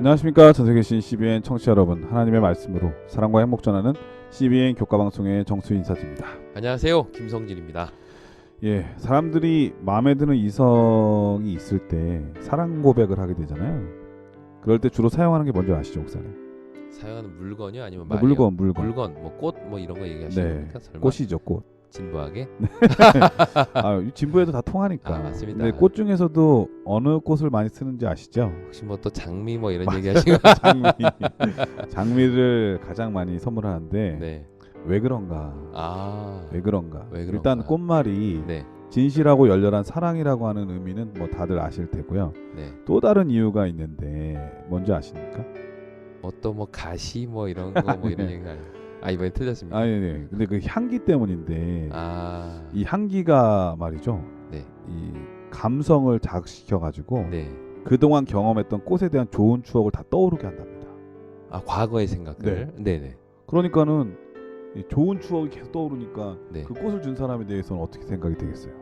안녕하십니까. 전세계 신 CBN 청취자 여러분, 하나님의 말씀으로 사랑과 행복 전하는 CBN 교과방송의 정수 인사드립니다. 안녕하세요, 김성진입니다. 예, 사람들이 마음에 드는 이성이 있을 때 사랑 고백을 하게 되잖아요. 그럴 때 주로 사용하는 게 뭔지 아시죠, 목사님? 사용하는 물건이요, 아니면 뭐 말이요? 물건. 뭐 꽃, 뭐 이런 거 얘기하시는 네, 겁니까? 설마 꽃이죠, 꽃. 진부하게? 진부에도 다 통하니까. 맞습니다. 근데 꽃 중에서도 어느 꽃을 많이 쓰는지 아시죠? 혹시 뭐 또 장미 뭐 이런 얘기하시는 거? 장미를 가장 많이 선물하는데 네. 왜 그런가? 왜 그런가? 일단 꽃말이 네. 진실하고 열렬한 사랑이라고 하는 의미는 뭐 다들 아실 테고요. 네. 또 다른 이유가 있는데 뭔지 아십니까? 뭐 가시 뭐 이런 거 뭐 이런 얘기가 이번에 틀렸습니다. 네. 근데 그 향기 때문인데 이 향기가 말이죠. 네. 이 감성을 자극시켜 가지고 네. 그동안 경험했던 꽃에 대한 좋은 추억을 다 떠오르게 한답니다. 과거의 생각들. 네. 네. 그러니까는 이 좋은 추억이 계속 떠오르니까 네. 그 꽃을 준 사람에 대해서는 어떻게 생각이 되겠어요?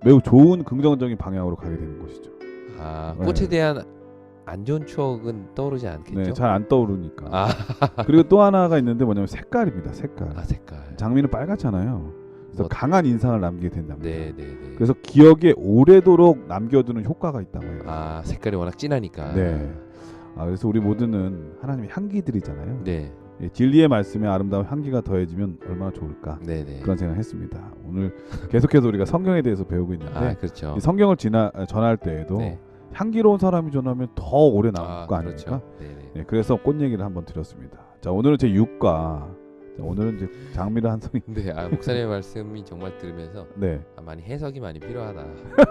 매우 좋은 긍정적인 방향으로 가게 되는 것이죠. 꽃에 대한 안 좋은 추억은 떠오르지 않겠죠? 네, 잘 안 떠오르니까. 그리고 또 하나가 있는데 뭐냐면 색깔입니다. 색깔. 색깔. 장미는 빨갛잖아요. 그래서 강한 인상을 남기게 된답니다. 네. 그래서 기억에 오래도록 남겨두는 효과가 있다고 해요. 색깔이 워낙 진하니까. 네. 그래서 우리 모두는 하나님의 향기들이잖아요. 네. 진리의 말씀에 아름다운 향기가 더해지면 얼마나 좋을까. 네네. 그런 생각했습니다. 오늘 계속해서 우리가 성경에 대해서 배우고 있는데 그렇죠. 이 성경을 전할 때에도 향기로운 사람이 전하면 더 오래 남을 거 아닙니까? 그렇죠. 네, 그래서 꽃 얘기를 한번 드렸습니다. 자, 오늘은 제 6과 오늘은 이제 장미를 한 송이. 네, 목사님의 말씀이 정말 들으면서 많이 해석이 많이 필요하다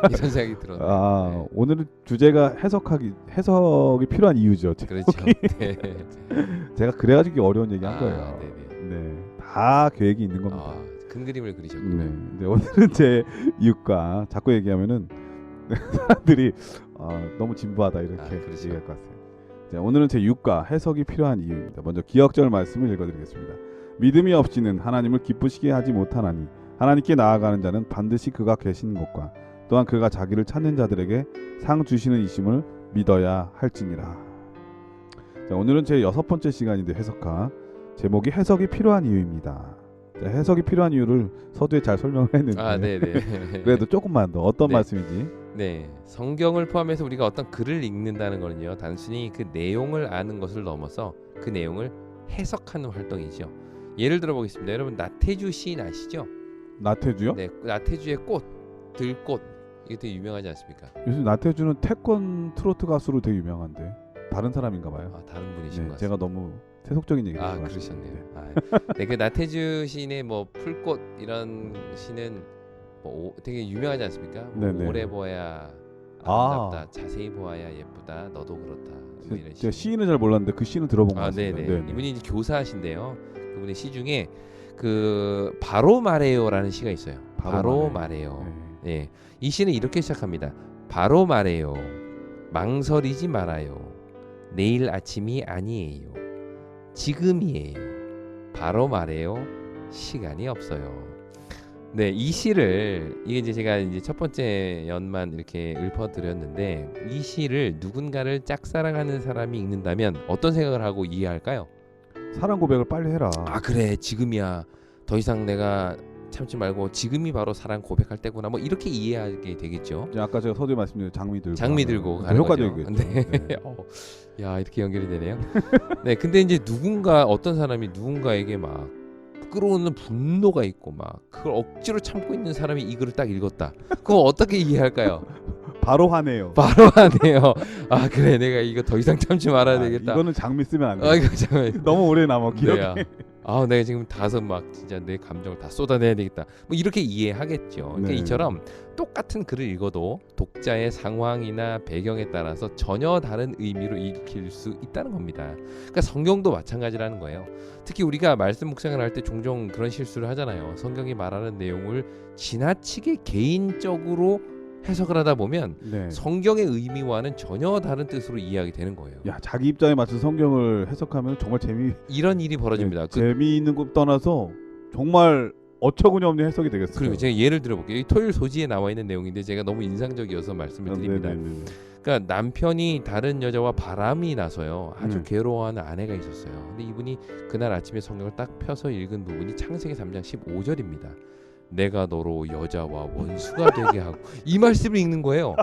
이런 생각이 들었네요. 오늘은 주제가 해석이 필요한 이유죠. 그렇죠. 네. 제가 그래가지고 어려운 얘기 한 거예요. 네네. 네, 다 계획이 있는 겁니다. 큰 그림을 그리셨군요. 네. 근데 오늘은 제 6과 자꾸 얘기하면은 사람들이 너무 진부하다 이렇게 그렇죠. 얘기할 것 같아요. 자, 오늘은 제 6과 해석이 필요한 이유입니다. 먼저 기억절 말씀을 읽어드리겠습니다. 믿음이 없이는 하나님을 기쁘시게 하지 못하나니 하나님께 나아가는 자는 반드시 그가 계신 것과 또한 그가 자기를 찾는 자들에게 상 주시는 이심을 믿어야 할지니라. 자, 오늘은 제 6번째 시간인데 해석하 제목이 해석이 필요한 이유입니다. 자, 해석이 필요한 이유를 서두에 잘 설명을 했는데 네네. 그래도 조금만 더 어떤 말씀인지. 네, 성경을 포함해서 우리가 어떤 글을 읽는다는 거는요, 단순히 그 내용을 아는 것을 넘어서 그 내용을 해석하는 활동이죠. 예를 들어 보겠습니다. 여러분 나태주 시인 아시죠? 나태주요? 네, 나태주의 꽃, 들꽃 이게 되게 유명하지 않습니까? 요즘 나태주는 태권 트로트 가수로 되게 유명한데 다른 사람인가 봐요. 다른 분이신 것 같습니다. 제가 너무 세속적인 얘기를 그러셨네요. 네, 그 나태주 시인의 뭐 풀꽃 이런 시는 뭐 되게 유명하지 않습니까? 오래 보아야 아름답다, 자세히 보아야 예쁘다, 너도 그렇다. 뭐 이런 시. 제가 시인은 잘 몰랐는데 그 시는 들어본 것 같습니다. 네네. 이분이 이제 교사신데요. 그분의 시 중에 그 바로 말해요라는 시가 있어요. 바로 말해요. 네. 이 시는 이렇게 시작합니다. 바로 말해요. 망설이지 말아요. 내일 아침이 아니에요. 지금이에요. 바로 말해요. 시간이 없어요. 네, 이 시를 이게 이제 제가 이제 첫 번째 연만 이렇게 읊어드렸는데 이 시를 누군가를 짝사랑하는 사람이 읽는다면 어떤 생각을 하고 이해할까요? 사랑 고백을 빨리 해라. 그래, 지금이야. 더 이상 내가 참지 말고 지금이 바로 사랑 고백할 때구나. 뭐 이렇게 이해하게 되겠죠. 아까 제가 서두에 말씀드린 장미 들고 가는 효과적이겠죠. 네. 야, 이렇게 연결이 되네요. 네, 근데 이제 어떤 사람이 누군가에게 막 끌어오는 분노가 있고 막 그걸 억지로 참고 있는 사람이 이 글을 딱 읽었다. 그거 어떻게 이해할까요? 바로 화내요. 그래, 내가 이거 더 이상 참지 말아야 되겠다. 이거는 장미 쓰면 안 돼. 이거 너무 오래 남아 기억에. 내가 지금 막 진짜 내 감정을 다 쏟아내야 되겠다. 뭐 이렇게 이해하겠죠. 그러니까 이처럼 똑같은 글을 읽어도 독자의 상황이나 배경에 따라서 전혀 다른 의미로 읽힐 수 있다는 겁니다. 그러니까 성경도 마찬가지라는 거예요. 특히 우리가 말씀 묵상을 할 때 종종 그런 실수를 하잖아요. 성경이 말하는 내용을 지나치게 개인적으로 해석을 하다 보면 성경의 의미와는 전혀 다른 뜻으로 이해하게 되는 거예요. 자기 입장에 맞춰 성경을 해석하면 정말 이런 일이 벌어집니다. 재미있는 것 떠나서 정말 어처구니 없는 해석이 되겠어요. 그리고 제가 예를 들어볼게요. 이 토요일 소지에 나와 있는 내용인데 제가 너무 인상적이어서 말씀을 드립니다. 네네네. 그러니까 남편이 다른 여자와 바람이 나서요. 아주 괴로워하는 아내가 있었어요. 근데 이분이 그날 아침에 성경을 딱 펴서 읽은 부분이 창세기 3장 15절입니다. 내가 너로 여자와 원수가 되게 하고 이 말씀을 읽는 거예요.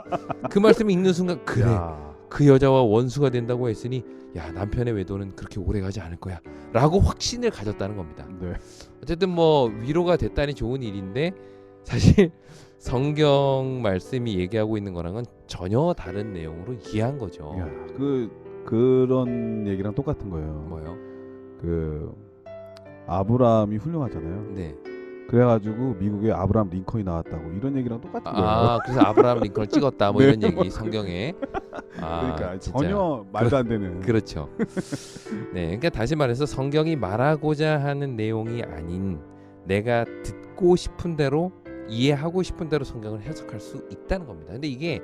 그 말씀을 읽는 순간 그래 야. 그 여자와 원수가 된다고 했으니 야 남편의 외도는 그렇게 오래 가지 않을 거야 라고 확신을 가졌다는 겁니다. 네. 어쨌든 뭐 위로가 됐다니 좋은 일인데 사실 성경 말씀이 얘기하고 있는 거랑은 전혀 다른 내용으로 이해한 거죠. 야, 그런 얘기랑 똑같은 거예요. 뭐요? 그 아브라함이 훌륭하잖아요. 네. 그래가지고 미국에 아브라함 링컨이 나왔다고 이런 얘기랑 똑같은 거예요. 아 그래서 아브라함 링컨을 찍었다 뭐 네, 이런 얘기 뭐 성경에. 아, 그러니까 진짜. 전혀 말도 안 되는. 그렇죠. 네, 그러니까 다시 말해서 성경이 말하고자 하는 내용이 아닌 내가 듣고 싶은 대로 이해하고 싶은 대로 성경을 해석할 수 있다는 겁니다. 근데 이게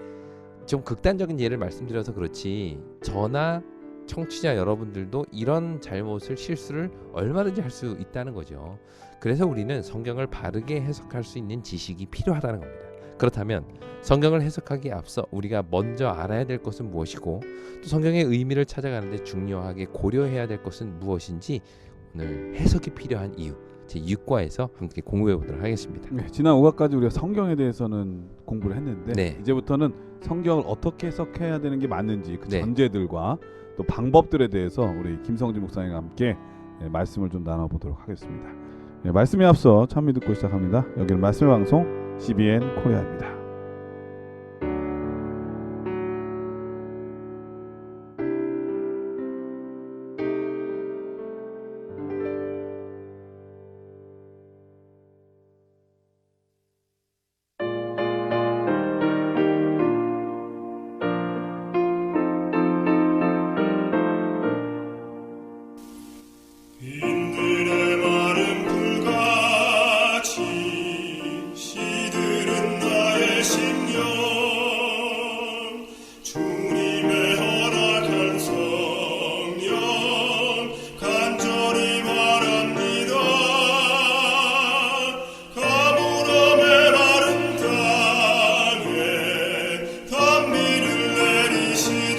좀 극단적인 예를 말씀드려서 그렇지 저나 청취자 여러분들도 이런 잘못을 실수를 얼마든지 할 수 있다는 거죠. 그래서 우리는 성경을 바르게 해석할 수 있는 지식이 필요하다는 겁니다. 그렇다면 성경을 해석하기에 앞서 우리가 먼저 알아야 될 것은 무엇이고 또 성경의 의미를 찾아가는데 중요하게 고려해야 될 것은 무엇인지 오늘 해석이 필요한 이유 제6과에서 함께 공부해 보도록 하겠습니다. 네, 지난 5과까지 우리가 성경에 대해서는 공부를 했는데 네. 이제부터는 성경을 어떻게 해석해야 되는 게 맞는지 그 네. 전제들과 또 방법들에 대해서 우리 김성진 목사님과 함께 말씀을 좀 나눠보도록 하겠습니다. 말씀에 앞서 찬미 듣고 시작합니다. 여기는 말씀의 방송 CBN 코리아입니다. 빈들의 마른 불같이 시들은 나의 심령 주님의 허락한 성령 간절히 바랍니다. 가물함의 마른 땅에 단비를 내리시듯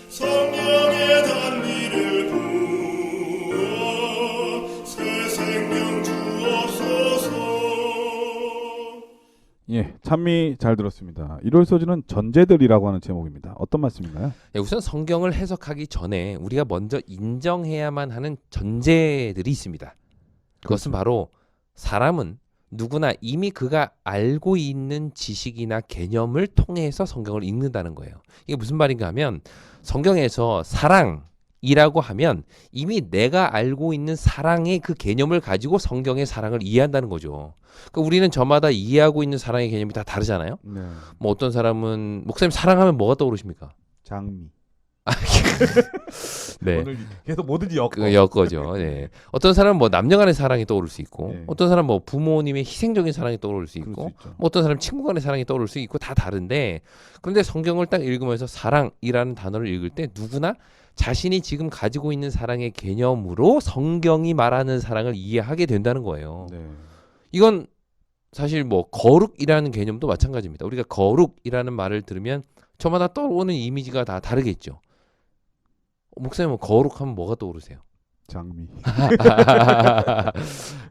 성령의 단비를 부어 새 생명 주옵소서. 예, 찬미 잘 들었습니다. 1월 소지는 전제들이라고 하는 제목입니다. 어떤 말씀인가요? 네, 우선 성경을 해석하기 전에 우리가 먼저 인정해야만 하는 전제들이 있습니다. 그것은 바로 사람은 누구나 이미 그가 알고 있는 지식이나 개념을 통해서 성경을 읽는다는 거예요. 이게 무슨 말인가 하면 성경에서 사랑이라고 하면 이미 내가 알고 있는 사랑의 그 개념을 가지고 성경의 사랑을 이해한다는 거죠. 그러니까 우리는 저마다 이해하고 있는 사랑의 개념이 다 다르잖아요. 네. 뭐 어떤 사람은 목사님 사랑하면 뭐가 떠오르십니까? 장미. 네. 오늘 계속 뭐든지 엮어. 그 엮어죠. 네. 어떤 사람은 뭐 남녀간의 사랑이 떠오를 수 있고, 네. 어떤 사람은 뭐 부모님의 희생적인 사랑이 떠오를 수 그럴 있고, 수 있죠. 뭐 어떤 사람은 친구간의 사랑이 떠오를 수 있고 다 다른데, 그런데 성경을 딱 읽으면서 사랑이라는 단어를 읽을 때 누구나 자신이 지금 가지고 있는 사랑의 개념으로 성경이 말하는 사랑을 이해하게 된다는 거예요. 네. 이건 사실 뭐 거룩이라는 개념도 마찬가지입니다. 우리가 거룩이라는 말을 들으면 저마다 떠오르는 이미지가 다 다르겠죠. 목사님은 거룩하면 뭐가 떠오르세요? 장미.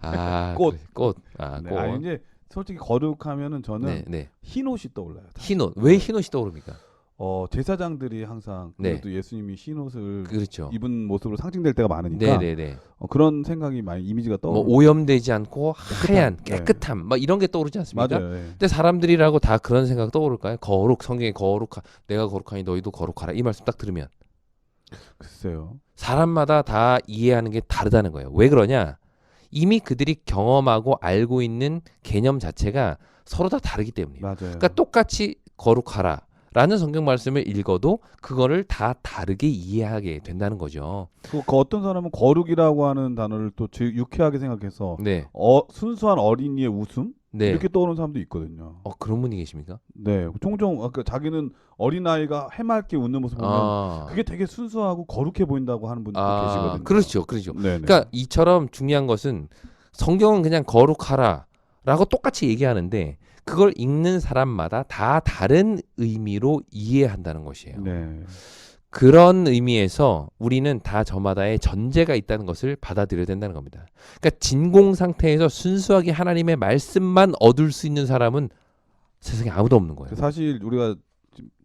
아, 꽃. 꽃. 아, 네. 꽃. 아니 이제 솔직히 거룩하면은 저는 네, 네. 흰 옷이 떠올라요. 다. 흰옷. 왜 흰옷이 떠오릅니까? 제사장들이 항상 네. 그래도 예수님이 흰 옷을 그렇죠. 입은 모습으로 상징될 때가 많으니까 네, 네, 네. 그런 생각이 많이 이미지가 뭐 떠오르고 오염되지 않고 하얀 네. 깨끗함 막 이런 게 떠오르지 않습니까? 맞아요. 예. 근데 사람들이라고 다 그런 생각 떠오를까요? 거룩 성경에 거룩하 내가 거룩하니 너희도 거룩하라 이 말씀 딱 들으면 글쎄요. 사람마다 다 이해하는 게 다르다는 거예요. 왜 그러냐? 이미 그들이 경험하고 알고 있는 개념 자체가 서로 다 다르기 때문이에요. 맞아요. 그러니까 똑같이 거룩하라 라는 성경 말씀을 읽어도 그거를 다 다르게 이해하게 된다는 거죠. 그 어떤 사람은 거룩이라고 하는 단어를 또 유쾌하게 생각해서 네. 순수한 어린이의 웃음 네. 이렇게 떠오르는 사람도 있거든요. 그런 분이 계십니까? 네, 종종 아까 자기는 어린아이가 해맑게 웃는 모습 보면 아. 그게 되게 순수하고 거룩해 보인다고 하는 분들도 계시거든요. 그렇죠. 그렇죠. 네네. 그러니까 이처럼 중요한 것은 성경은 그냥 거룩하라라고 똑같이 얘기하는데 그걸 읽는 사람마다 다 다른 의미로 이해한다는 것이에요. 네. 그런 의미에서 우리는 다 저마다의 전제가 있다는 것을 받아들여야 된다는 겁니다. 그러니까 진공 상태에서 순수하게 하나님의 말씀만 얻을 수 있는 사람은 세상에 아무도 없는 거예요. 사실 우리가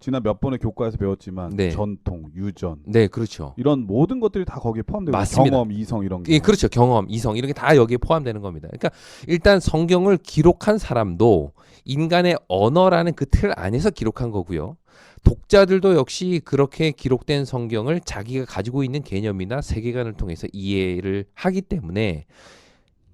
지난 몇 번의 교과에서 배웠지만 네. 전통, 유전 네, 그렇죠. 이런 모든 것들이 다 거기에 포함되고 맞습니다. 경험, 이성 이런 게. 예, 그렇죠. 경험, 이성 이런 게 다 여기에 포함되는 겁니다. 그러니까 일단 성경을 기록한 사람도 인간의 언어라는 그 틀 안에서 기록한 거고요. 독자들도 역시 그렇게 기록된 성경을 자기가 가지고 있는 개념이나 세계관을 통해서 이해를 하기 때문에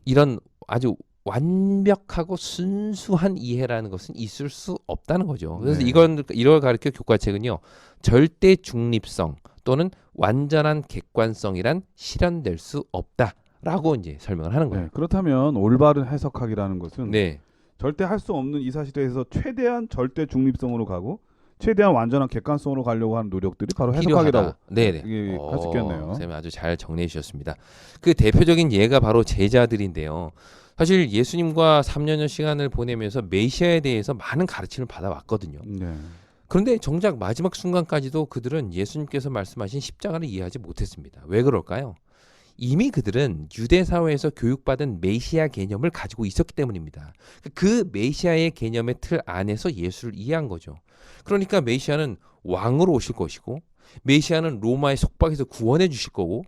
이런 아주 완벽하고 순수한 이해라는 것은 있을 수 없다는 거죠. 그래서 네. 이걸 가르쳐 교과책은요. 절대 중립성 또는 완전한 객관성이란 실현될 수 없다라고 이제 설명을 하는 거예요. 네. 그렇다면 올바른 해석학이라는 것은 네. 절대 할 수 없는 이 사실에서 최대한 절대 중립성으로 가고 최대한 완전한 객관성으로 가려고 하는 노력들이 바로 해석학이라고 네네. 할 수 있겠네요. 선생님 아주 잘 정리해 주셨습니다. 그 대표적인 예가 바로 제자들인데요. 사실 예수님과 3년여 시간을 보내면서 메시아에 대해서 많은 가르침을 받아왔거든요. 네. 그런데 정작 마지막 순간까지도 그들은 예수님께서 말씀하신 십자가를 이해하지 못했습니다. 왜 그럴까요? 이미 그들은 유대 사회에서 교육받은 메시아 개념을 가지고 있었기 때문입니다. 그 메시아의 개념의 틀 안에서 예수를 이해한 거죠. 그러니까 메시아는 왕으로 오실 것이고 메시아는 로마의 속박에서 구원해 주실 거고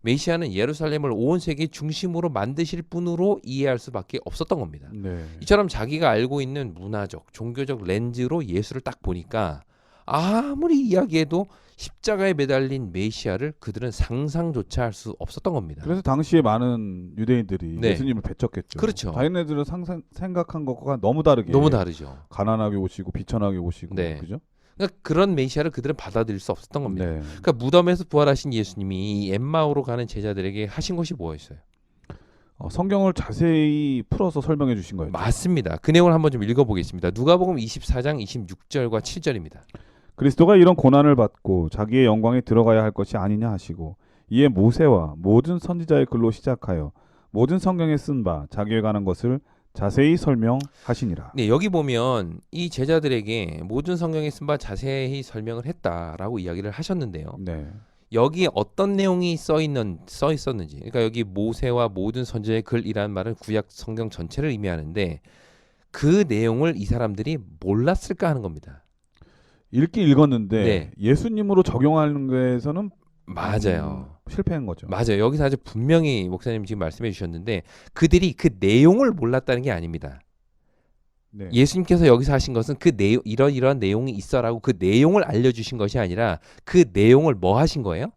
메시아는 예루살렘을 온 세계 중심으로 만드실 분으로 이해할 수밖에 없었던 겁니다. 네. 이처럼 자기가 알고 있는 문화적, 종교적 렌즈로 예수를 딱 보니까 아무리 이야기해도 십자가에 매달린 메시아를 그들은 상상조차 할 수 없었던 겁니다. 그래서 당시에 많은 유대인들이 네. 예수님을 배척했죠. 그렇죠. 자기네들은 생각한 것과 너무 다르게 너무 다르죠. 가난하게 오시고 비천하게 오시고 네. 그죠? 그러니까 그런 메시아를 그들은 받아들일 수 없었던 겁니다. 네. 그러니까 무덤에서 부활하신 예수님이 이 엠마오로 가는 제자들에게 하신 것이 뭐였어요? 성경을 자세히 풀어서 설명해 주신 거예요. 맞습니다. 그 내용을 한번 좀 읽어보겠습니다. 누가복음 24장 26절과 7절입니다. 그리스도가 이런 고난을 받고 자기의 영광에 들어가야 할 것이 아니냐 하시고 이에 모세와 모든 선지자의 글로 시작하여 모든 성경에 쓴 바 자기에 관한 것을 자세히 설명하시니라. 네, 여기 보면 이 제자들에게 모든 성경에 쓴 바 자세히 설명을 했다라고 이야기를 하셨는데요. 네. 여기 어떤 내용이 써 있었는지, 그러니까 여기 모세와 모든 선지자의 글이라는 말은 구약 성경 전체를 의미하는데 그 내용을 이 사람들이 몰랐을까 하는 겁니다. 읽긴 읽었는데 네. 예수님으로 적용하는 거에서는 맞아요. 실패한 거죠. 맞아요. 여기서 아주 분명히 목사님 지금 말씀해 주셨는데 그들이 그 내용을 몰랐다는 게 아닙니다. 네. 예수님께서 여기서 하신 것은 그 내용 이런 내용이 있어라고 그 내용을 알려주신 것이 아니라 그 내용을 뭐 하신 거예요?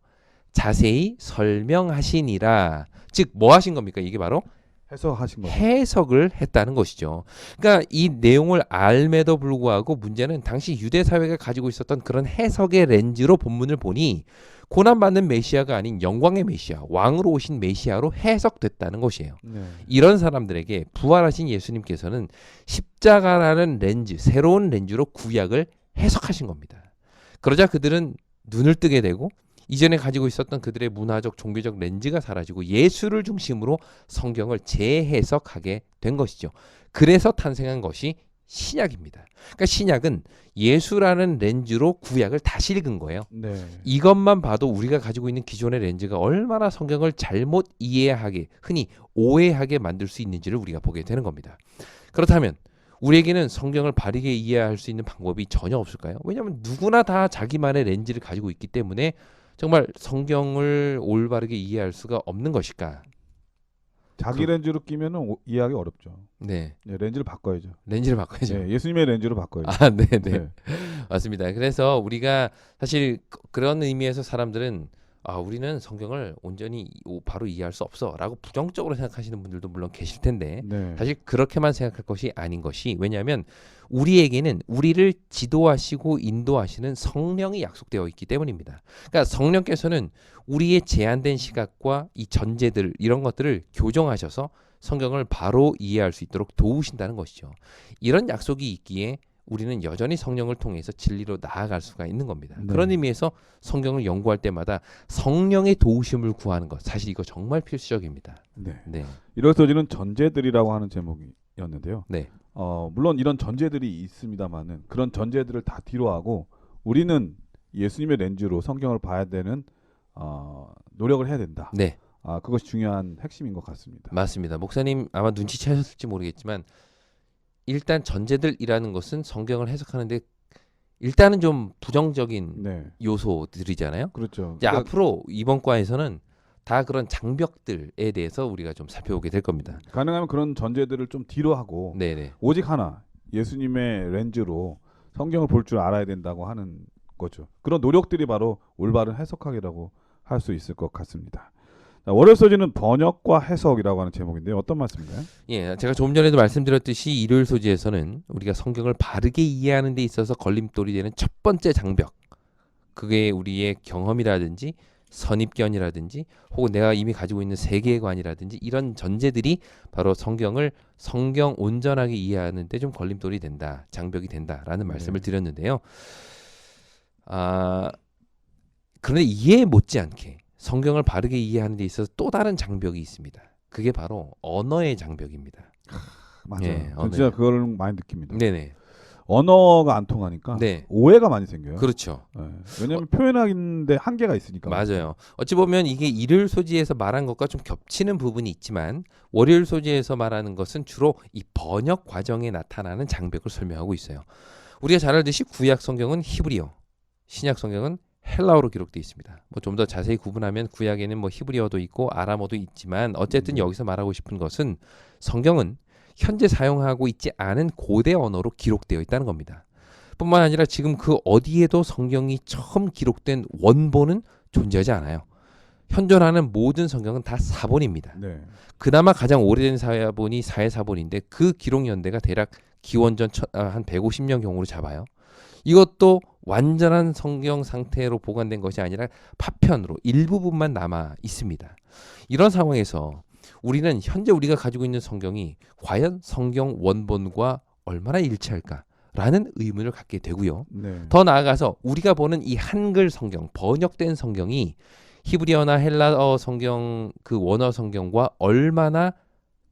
자세히 설명하시니라. 즉 뭐 하신 겁니까? 이게 바로 해석하신 거죠. 해석을 했다는 것이죠. 그러니까 이 내용을 알매도 불구하고 문제는 당시 유대 사회가 가지고 있었던 그런 해석의 렌즈로 본문을 보니 고난받는 메시아가 아닌 영광의 메시아, 왕으로 오신 메시아로 해석됐다는 것이에요. 네. 이런 사람들에게 부활하신 예수님께서는 십자가라는 렌즈, 새로운 렌즈로 구약을 해석하신 겁니다. 그러자 그들은 눈을 뜨게 되고 이전에 가지고 있었던 그들의 문화적, 종교적 렌즈가 사라지고 예수를 중심으로 성경을 재해석하게 된 것이죠. 그래서 탄생한 것이 신약입니다. 그러니까 신약은 예수라는 렌즈로 구약을 다시 읽은 거예요. 네. 이것만 봐도 우리가 가지고 있는 기존의 렌즈가 얼마나 성경을 잘못 이해하게, 흔히 오해하게 만들 수 있는지를 우리가 보게 되는 겁니다. 그렇다면 우리에게는 성경을 바르게 이해할 수 있는 방법이 전혀 없을까요? 왜냐하면 누구나 다 자기만의 렌즈를 가지고 있기 때문에 정말 성경을 올바르게 이해할 수가 없는 것일까? 자기 렌즈로 끼면은 이해하기 어렵죠. 네, 네, 렌즈를 바꿔야죠. 렌즈를 바꿔야죠. 네, 예수님의 렌즈로 바꿔야죠. 아, 네, 네, 네. 맞습니다. 그래서 우리가 사실 그런 의미에서 사람들은 우리는 성경을 온전히 바로 이해할 수 없어라고 부정적으로 생각하시는 분들도 물론 계실 텐데 네. 사실 그렇게만 생각할 것이 아닌 것이 왜냐하면 우리에게는 우리를 지도하시고 인도하시는 성령이 약속되어 있기 때문입니다. 그러니까 성령께서는 우리의 제한된 시각과 이 전제들 이런 것들을 교정하셔서 성경을 바로 이해할 수 있도록 도우신다는 것이죠. 이런 약속이 있기에 우리는 여전히 성령을 통해서 진리로 나아갈 수가 있는 겁니다. 네. 그런 의미에서 성경을 연구할 때마다 성령의 도우심을 구하는 것, 사실 이거 정말 필수적입니다. 네. 네, 이럴 소지는 전제들이라고 하는 제목이었는데요. 네, 물론 이런 전제들이 있습니다만은 그런 전제들을 다 뒤로 하고 우리는 예수님의 렌즈로 성경을 봐야 되는 노력을 해야 된다. 네, 그것이 중요한 핵심인 것 같습니다. 맞습니다. 목사님 아마 눈치채셨을지 모르겠지만 일단 전제들이라는 것은 성경을 해석하는데 일단은 좀 부정적인 네, 요소들이잖아요. 그렇죠. 이제 앞으로 이번 과에서는 다 그런 장벽들에 대해서 우리가 좀 살펴보게 될 겁니다. 가능하면 그런 전제들을 좀 뒤로 하고 네네. 오직 하나 예수님의 렌즈로 성경을 볼 줄 알아야 된다고 하는 거죠. 그런 노력들이 바로 올바른 해석학이라고 할 수 있을 것 같습니다. 자, 월요일 소지는 번역과 해석이라고 하는 제목인데요. 어떤 말씀인가요? 예, 제가 조금 전에도 말씀드렸듯이 일요일 소지에서는 우리가 성경을 바르게 이해하는 데 있어서 걸림돌이 되는 첫 번째 장벽, 그게 우리의 경험이라든지 선입견이라든지 혹은 내가 이미 가지고 있는 세계관이라든지 이런 전제들이 바로 성경을 성경 온전하게 이해하는 데 좀 걸림돌이 된다, 장벽이 된다라는 말씀을 드렸는데요. 그런데 이해 못지않게 성경을 바르게 이해하는 데 있어서 또 다른 장벽이 있습니다. 그게 바로 언어의 장벽입니다. 맞아요. 예, 전 진짜 그걸 많이 느낍니다. 네네. 언어가 안 통하니까 네. 오해가 많이 생겨요. 그렇죠. 왜냐하면 표현하는데 한계가 있으니까. 맞아요. 어찌 보면 이게 일요일 소지에서 말한 것과 좀 겹치는 부분이 있지만 월요일 소지에서 말하는 것은 주로 이 번역 과정에 나타나는 장벽을 설명하고 있어요. 우리가 잘 알듯이 구약 성경은 히브리어, 신약 성경은 헬라어로 기록되어 있습니다. 뭐 좀 더 자세히 구분하면 구약에는 뭐 히브리어도 있고 아람어도 있지만 어쨌든 여기서 말하고 싶은 것은 성경은 현재 사용하고 있지 않은 고대 언어로 기록되어 있다는 겁니다. 뿐만 아니라 지금 그 어디에도 성경이 처음 기록된 원본은 존재하지 않아요. 현존하는 모든 성경은 다 사본입니다. 네. 그나마 가장 오래된 사본이 사해사본인데 그 기록 연대가 대략 기원전 한 150년 경으로 잡아요. 이것도 완전한 성경 상태로 보관된 것이 아니라 파편으로 일부분만 남아 있습니다. 이런 상황에서 우리는 현재 우리가 가지고 있는 성경이 과연 성경 원본과 얼마나 일치할까라는 의문을 갖게 되고요. 네. 더 나아가서 우리가 보는 이 한글 성경, 번역된 성경이 히브리어나 헬라어 성경, 그 원어 성경과 얼마나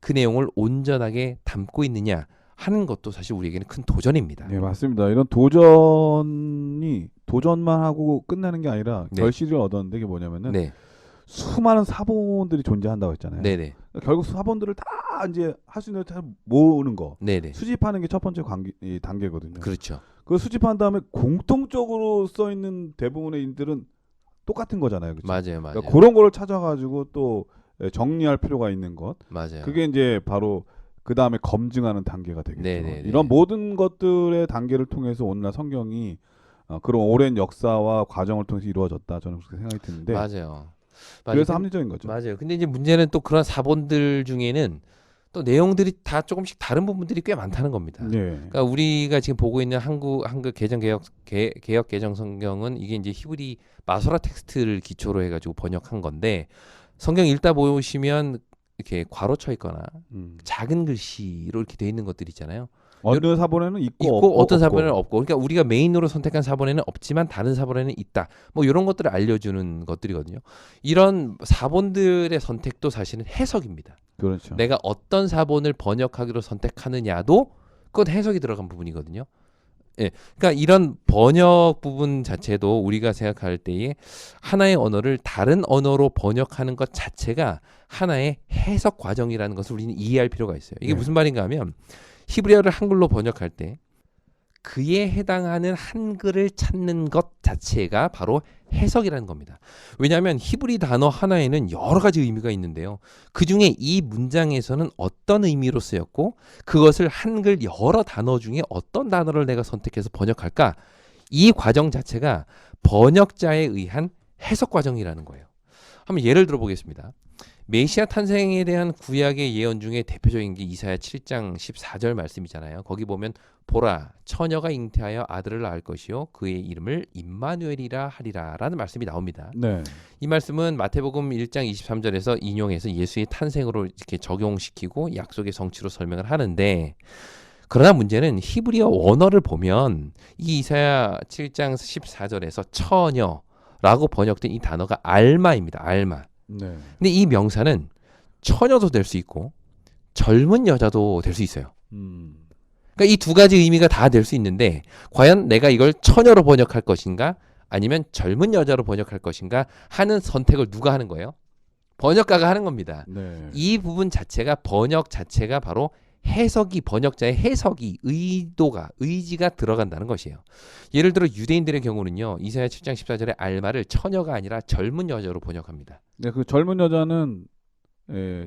그 내용을 온전하게 담고 있느냐 하는 것도 사실 우리에게는 큰 도전입니다. 네, 맞습니다. 이런 도전만 하고 끝나는 게 아니라 네. 결실을 얻었는데 이게 뭐냐면은 네, 수많은 사본들이 존재한다고 했잖아요. 네네, 결국 사본들을 다 이제 할 수 있는 잘 모으는 거, 네네. 수집하는 게 첫 번째 단계거든요. 그렇죠. 그 수집한 다음에 공통적으로 써 있는 대부분의 인들은 똑같은 거잖아요. 그렇죠? 맞아요, 맞아요. 그러니까 그런 거를 찾아가지고 또 정리할 필요가 있는 것. 맞아요. 그게 이제 바로 그 다음에 검증하는 단계가 되겠죠. 네네네. 이런 모든 것들의 단계를 통해서 오늘날 성경이 그런 오랜 역사와 과정을 통해서 이루어졌다. 저는 그렇게 생각이 드는데. 맞아요. 그래서 맞아요. 합리적인 거죠. 맞아요. 근데 이제 문제는 또 그런 사본들 중에는 또 내용들이 다 조금씩 다른 부분들이 꽤 많다는 겁니다. 예. 그러니까 우리가 지금 보고 있는 한글 개정 개역 개정 성경은 이게 이제 히브리 마소라 텍스트를 기초로 해가지고 번역한 건데 성경 읽다 보시면 이렇게 괄호 쳐 있거나 작은 글씨로 이렇게 돼 있는 것들 있잖아요. 어느 사본에는 있고 어떤 없고. 사본에는 없고, 그러니까 우리가 메인으로 선택한 사본에는 없지만 다른 사본에는 있다. 뭐 이런 것들을 알려주는 것들이거든요. 이런 사본들의 선택도 사실은 해석입니다. 그렇죠. 내가 어떤 사본을 번역하기로 선택하느냐도 그건 해석이 들어간 부분이거든요. 예, 그러니까 이런 번역 부분 자체도 우리가 생각할 때에 하나의 언어를 다른 언어로 번역하는 것 자체가 하나의 해석 과정이라는 것을 우리는 이해할 필요가 있어요. 이게 네. 무슨 말인가 하면 히브리어를 한글로 번역할 때 그에 해당하는 한글을 찾는 것 자체가 바로 해석이라는 겁니다. 왜냐하면 히브리 단어 하나에는 여러 가지 의미가 있는데요. 그중에 이 문장에서는 어떤 의미로 쓰였고 그것을 한글 여러 단어 중에 어떤 단어를 내가 선택해서 번역할까? 이 과정 자체가 번역자에 의한 해석 과정이라는 거예요. 한번 예를 들어 보겠습니다. 메시아 탄생에 대한 구약의 예언 중에 대표적인 게 이사야 7장 14절 말씀이잖아요. 거기 보면 보라 처녀가 잉태하여 아들을 낳을 것이요 그의 이름을 임마누엘이라 하리라 라는 말씀이 나옵니다. 네. 이 말씀은 마태복음 1장 23절에서 인용해서 예수의 탄생으로 이렇게 적용시키고 약속의 성취로 설명을 하는데 그러나 문제는 히브리어 원어를 보면 이 이사야 7장 14절에서 처녀라고 번역된 이 단어가 알마입니다. 알마. 네. 근데 이 명사는 처녀도 될 수 있고 젊은 여자도 될 수 있어요. 그러니까 이 두 가지 의미가 다 될 수 있는데 과연 내가 이걸 처녀로 번역할 것인가 아니면 젊은 여자로 번역할 것인가 하는 선택을 누가 하는 거예요? 번역가가 하는 겁니다. 네. 이 부분 자체가 번역 자체가 바로 해석이 번역자의 해석이 의지가 들어간다는 것이에요. 예를 들어 유대인들의 경우는요. 이사야 7장 14절에 알마를 처녀가 아니라 젊은 여자로 번역합니다. 네, 그 젊은 여자는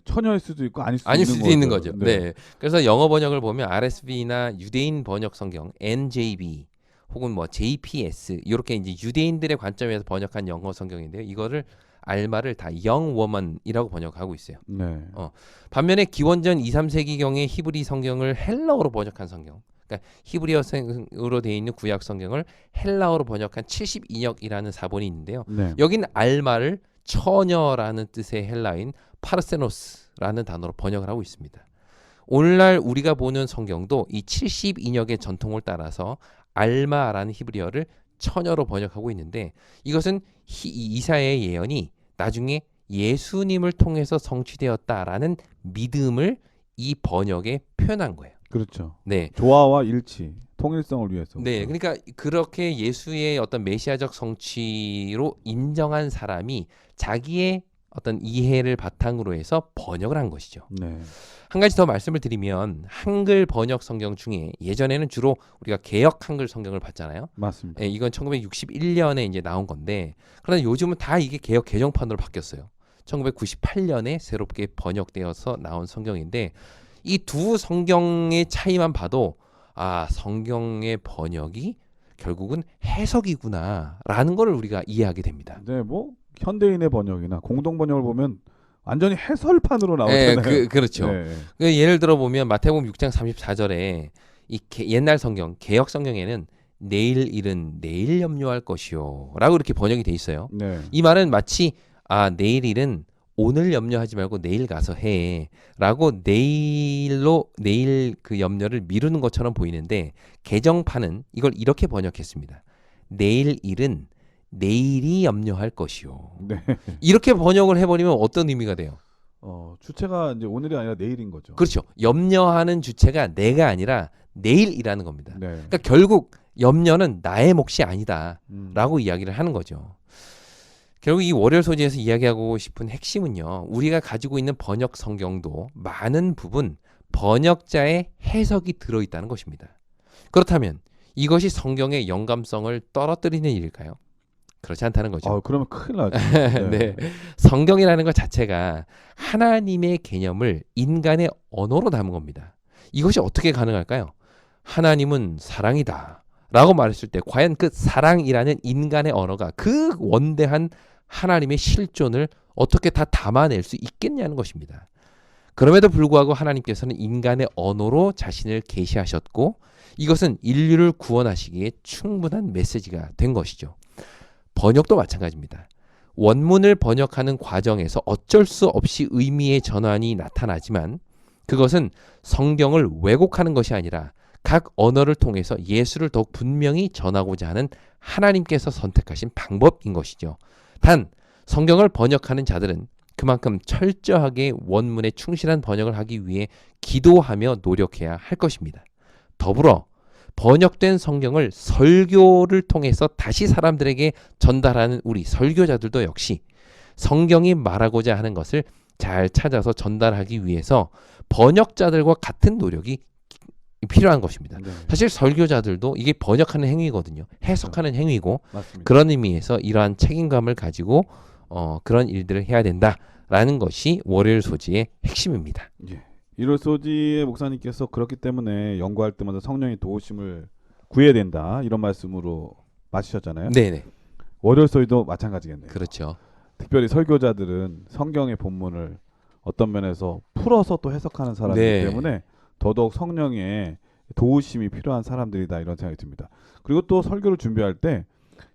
처녀일 수도 있고 아닐 수도 있는 거죠. 네. 그래서 영어 번역을 보면 RSV나 유대인 번역 성경 NJB 혹은 뭐 JPS 이렇게 이제 유대인들의 관점에서 번역한 영어 성경인데요. 이거를 알마를 다 young woman이라고 번역하고 있어요. 네. 반면에 기원전 2, 3세기경의 히브리 성경을 헬라어로 번역한 성경, 그러니까 히브리어로 되어 있는 구약 성경을 헬라어로 번역한 72역이라는 사본이 있는데요. 네. 여기는 알마를 처녀라는 뜻의 헬라인 파르세노스라는 단어로 번역을 하고 있습니다. 오늘날 우리가 보는 성경도 이 72역의 전통을 따라서 알마라는 히브리어를 처녀로 번역하고 있는데 이것은 이사야의 예언이 나중에 예수님을 통해서 성취되었다라는 믿음을 이 번역에 표현한 거예요. 그렇죠. 네. 조화와 일치, 통일성을 위해서. 네. 그러니까 그렇게 예수의 어떤 메시아적 성취로 인정한 사람이 자기의 어떤 이해를 바탕으로 해서 번역을 한 것이죠. 네. 한 가지 더 말씀을 드리면 한글 번역 성경 중에 예전에는 주로 우리가 개역 한글 성경을 봤잖아요. 맞습니다. 예, 이건 1961년에 이제 나온 건데 그러나 요즘은 다 이게 개역 개정판으로 바뀌었어요. 1998년에 새롭게 번역되어서 나온 성경인데 이 두 성경의 차이만 봐도 아, 성경의 번역이 결국은 해석이구나라는 걸 우리가 이해하게 됩니다. 네, 뭐 현대인의 번역이나 공동 번역을 보면 완전히 해설판으로 나오잖아요. 네, 그렇죠. 네. 예를 들어 보면 마태복음 6장 34절에 이 옛날 성경 개역 성경에는 내일 일은 내일 염려할 것이요라고 이렇게 번역이 돼 있어요. 네. 이 말은 마치 아 내일 일은 오늘 염려하지 말고 내일 가서 해라고 내일 그 염려를 미루는 것처럼 보이는데 개정판은 이걸 이렇게 번역했습니다. 내일 일은 내일이 염려할 것이요. 네. 이렇게 번역을 해버리면 어떤 의미가 돼요? 주체가 이제 오늘이 아니라 내일인 거죠. 그렇죠. 염려하는 주체가 내가 아니라 내일이라는 겁니다. 네. 그러니까 결국 염려는 나의 몫이 아니다라고 이야기를 하는 거죠. 결국 이 월요일 소지에서 이야기하고 싶은 핵심은요. 우리가 가지고 있는 번역 성경도 많은 부분 번역자의 해석이 들어있다는 것입니다. 그렇다면 이것이 성경의 영감성을 떨어뜨리는 일일까요? 그렇지 않다는 거죠. 그러면 큰일 나죠. 네. 성경이라는 것 자체가 하나님의 개념을 인간의 언어로 담은 겁니다. 이것이 어떻게 가능할까요? 하나님은 사랑이다 라고 말했을 때 과연 그 사랑이라는 인간의 언어가 그 원대한 하나님의 실존을 어떻게 다 담아낼 수 있겠냐는 것입니다. 그럼에도 불구하고 하나님께서는 인간의 언어로 자신을 계시하셨고 이것은 인류를 구원하시기에 충분한 메시지가 된 것이죠. 번역도 마찬가지입니다. 원문을 번역하는 과정에서 어쩔 수 없이 의미의 전환이 나타나지만 그것은 성경을 왜곡하는 것이 아니라 각 언어를 통해서 예수를 더욱 분명히 전하고자 하는 하나님께서 선택하신 방법인 것이죠. 단 성경을 번역하는 자들은 그만큼 철저하게 원문에 충실한 번역을 하기 위해 기도하며 노력해야 할 것입니다. 더불어 번역된 성경을 설교를 통해서 다시 사람들에게 전달하는 우리 설교자들도 역시 성경이 말하고자 하는 것을 잘 찾아서 전달하기 위해서 번역자들과 같은 노력이 필요한 것입니다. 네. 사실 설교자들도 이게 번역하는 행위거든요. 해석하는 행위고 맞습니다. 그런 의미에서 이러한 책임감을 가지고 그런 일들을 해야 된다라는 것이 월요일 소지의 핵심입니다. 예. 1월 소지의 목사님께서 그렇기 때문에 연구할 때마다 성령의 도우심을 구해야 된다 이런 말씀으로 마치셨잖아요. 네네. 월요일 소지도 마찬가지겠네요. 그렇죠. 특별히 설교자들은 성경의 본문을 어떤 면에서 풀어서 또 해석하는 사람이기 네. 때문에 더더욱 성령의 도우심이 필요한 사람들이다 이런 생각이 듭니다. 그리고 또 설교를 준비할 때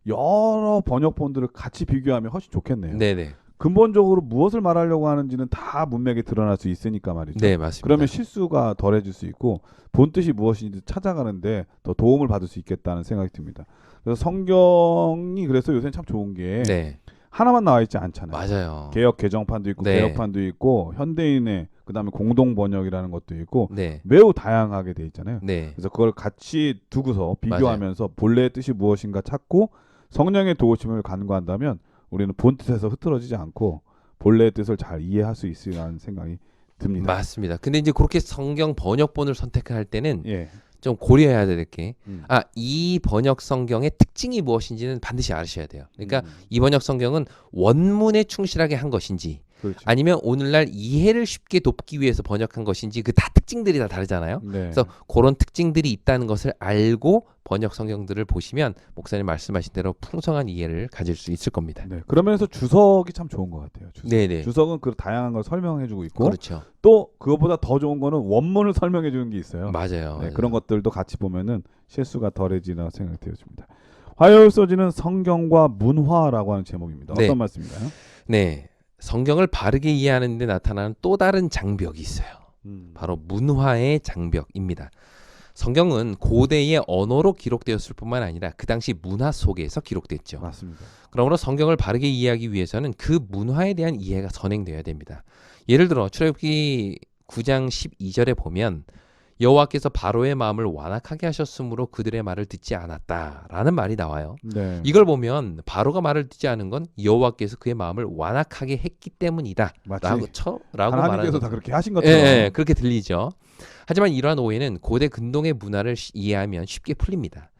여러 번역본들을 같이 비교하면 훨씬 좋겠네요. 네네. 근본적으로 무엇을 말하려고 하는지는 다 문맥에 드러날 수 있으니까 말이죠. 네, 맞습니다. 그러면 실수가 덜해질 수 있고 본뜻이 무엇인지 찾아가는데 더 도움을 받을 수 있겠다는 생각이 듭니다. 그래서 성경이 그래서 요새는 참 좋은 게 네, 하나만 나와 있지 않잖아요. 맞아요. 개역 개정판도 있고 네. 개혁판도 있고 현대인의 그다음에 공동 번역이라는 것도 있고 네, 매우 다양하게 돼 있잖아요. 네, 그래서 그걸 같이 두고서 비교하면서 본래의 뜻이 무엇인가 찾고 성령의 도우심을 간구한다면 우리는 본뜻에서 흐트러지지 않고 본래의 뜻을 잘 이해할 수 있으리라는 생각이 듭니다. 맞습니다. 근데 이제 그렇게 성경 번역본을 선택할 때는 예. 좀 고려해야 될 게, 음. 이 번역 성경의 특징이 무엇인지는 반드시 아셔야 돼요. 그러니까 음. 이 번역 성경은 원문에 충실하게 한 것인지, 그렇죠. 아니면 오늘날 이해를 쉽게 돕기 위해서 번역한 것인지, 그 다 특징들이 다 다르잖아요. 네. 그래서 그런 특징들이 있다는 것을 알고 번역 성경들을 보시면 목사님 말씀하신 대로 풍성한 이해를 가질 수 있을 겁니다. 네. 그러면서 주석이 참 좋은 것 같아요. 주석. 네네. 주석은 그 다양한 걸 설명해주고 있고 그렇죠. 또 그것보다 더 좋은 거는 원문을 설명해주는 게 있어요. 맞아요. 네, 그런 것들도 같이 보면은 실수가 덜해지는 생각이 되어집니다. 화요일 소지는 성경과 문화라고 하는 제목입니다. 네. 어떤 말씀인가요? 네. 성경을 바르게 이해하는 데 나타나는 또 다른 장벽이 있어요. 바로 문화의 장벽입니다. 성경은 고대의 언어로 기록되었을 뿐만 아니라 그 당시 문화 속에서 기록됐죠. 맞습니다. 그러므로 성경을 바르게 이해하기 위해서는 그 문화에 대한 이해가 선행되어야 됩니다. 예를 들어 출애굽기 9장 12절에 보면 여호와께서 바로의 마음을 완악하게 하셨으므로 그들의 말을 듣지 않았다라는 말이 나와요. 네. 이걸 보면 바로가 말을 듣지 않은 건 여호와께서 그의 마음을 완악하게 했기 때문이다 마치 라고 말하는 하나님께서 다 거죠. 그렇게 하신 것처럼. 예, 그렇게 들리죠. 하지만 이러한 오해는 고대 근동의 문화를 이해하면 쉽게 풀립니다.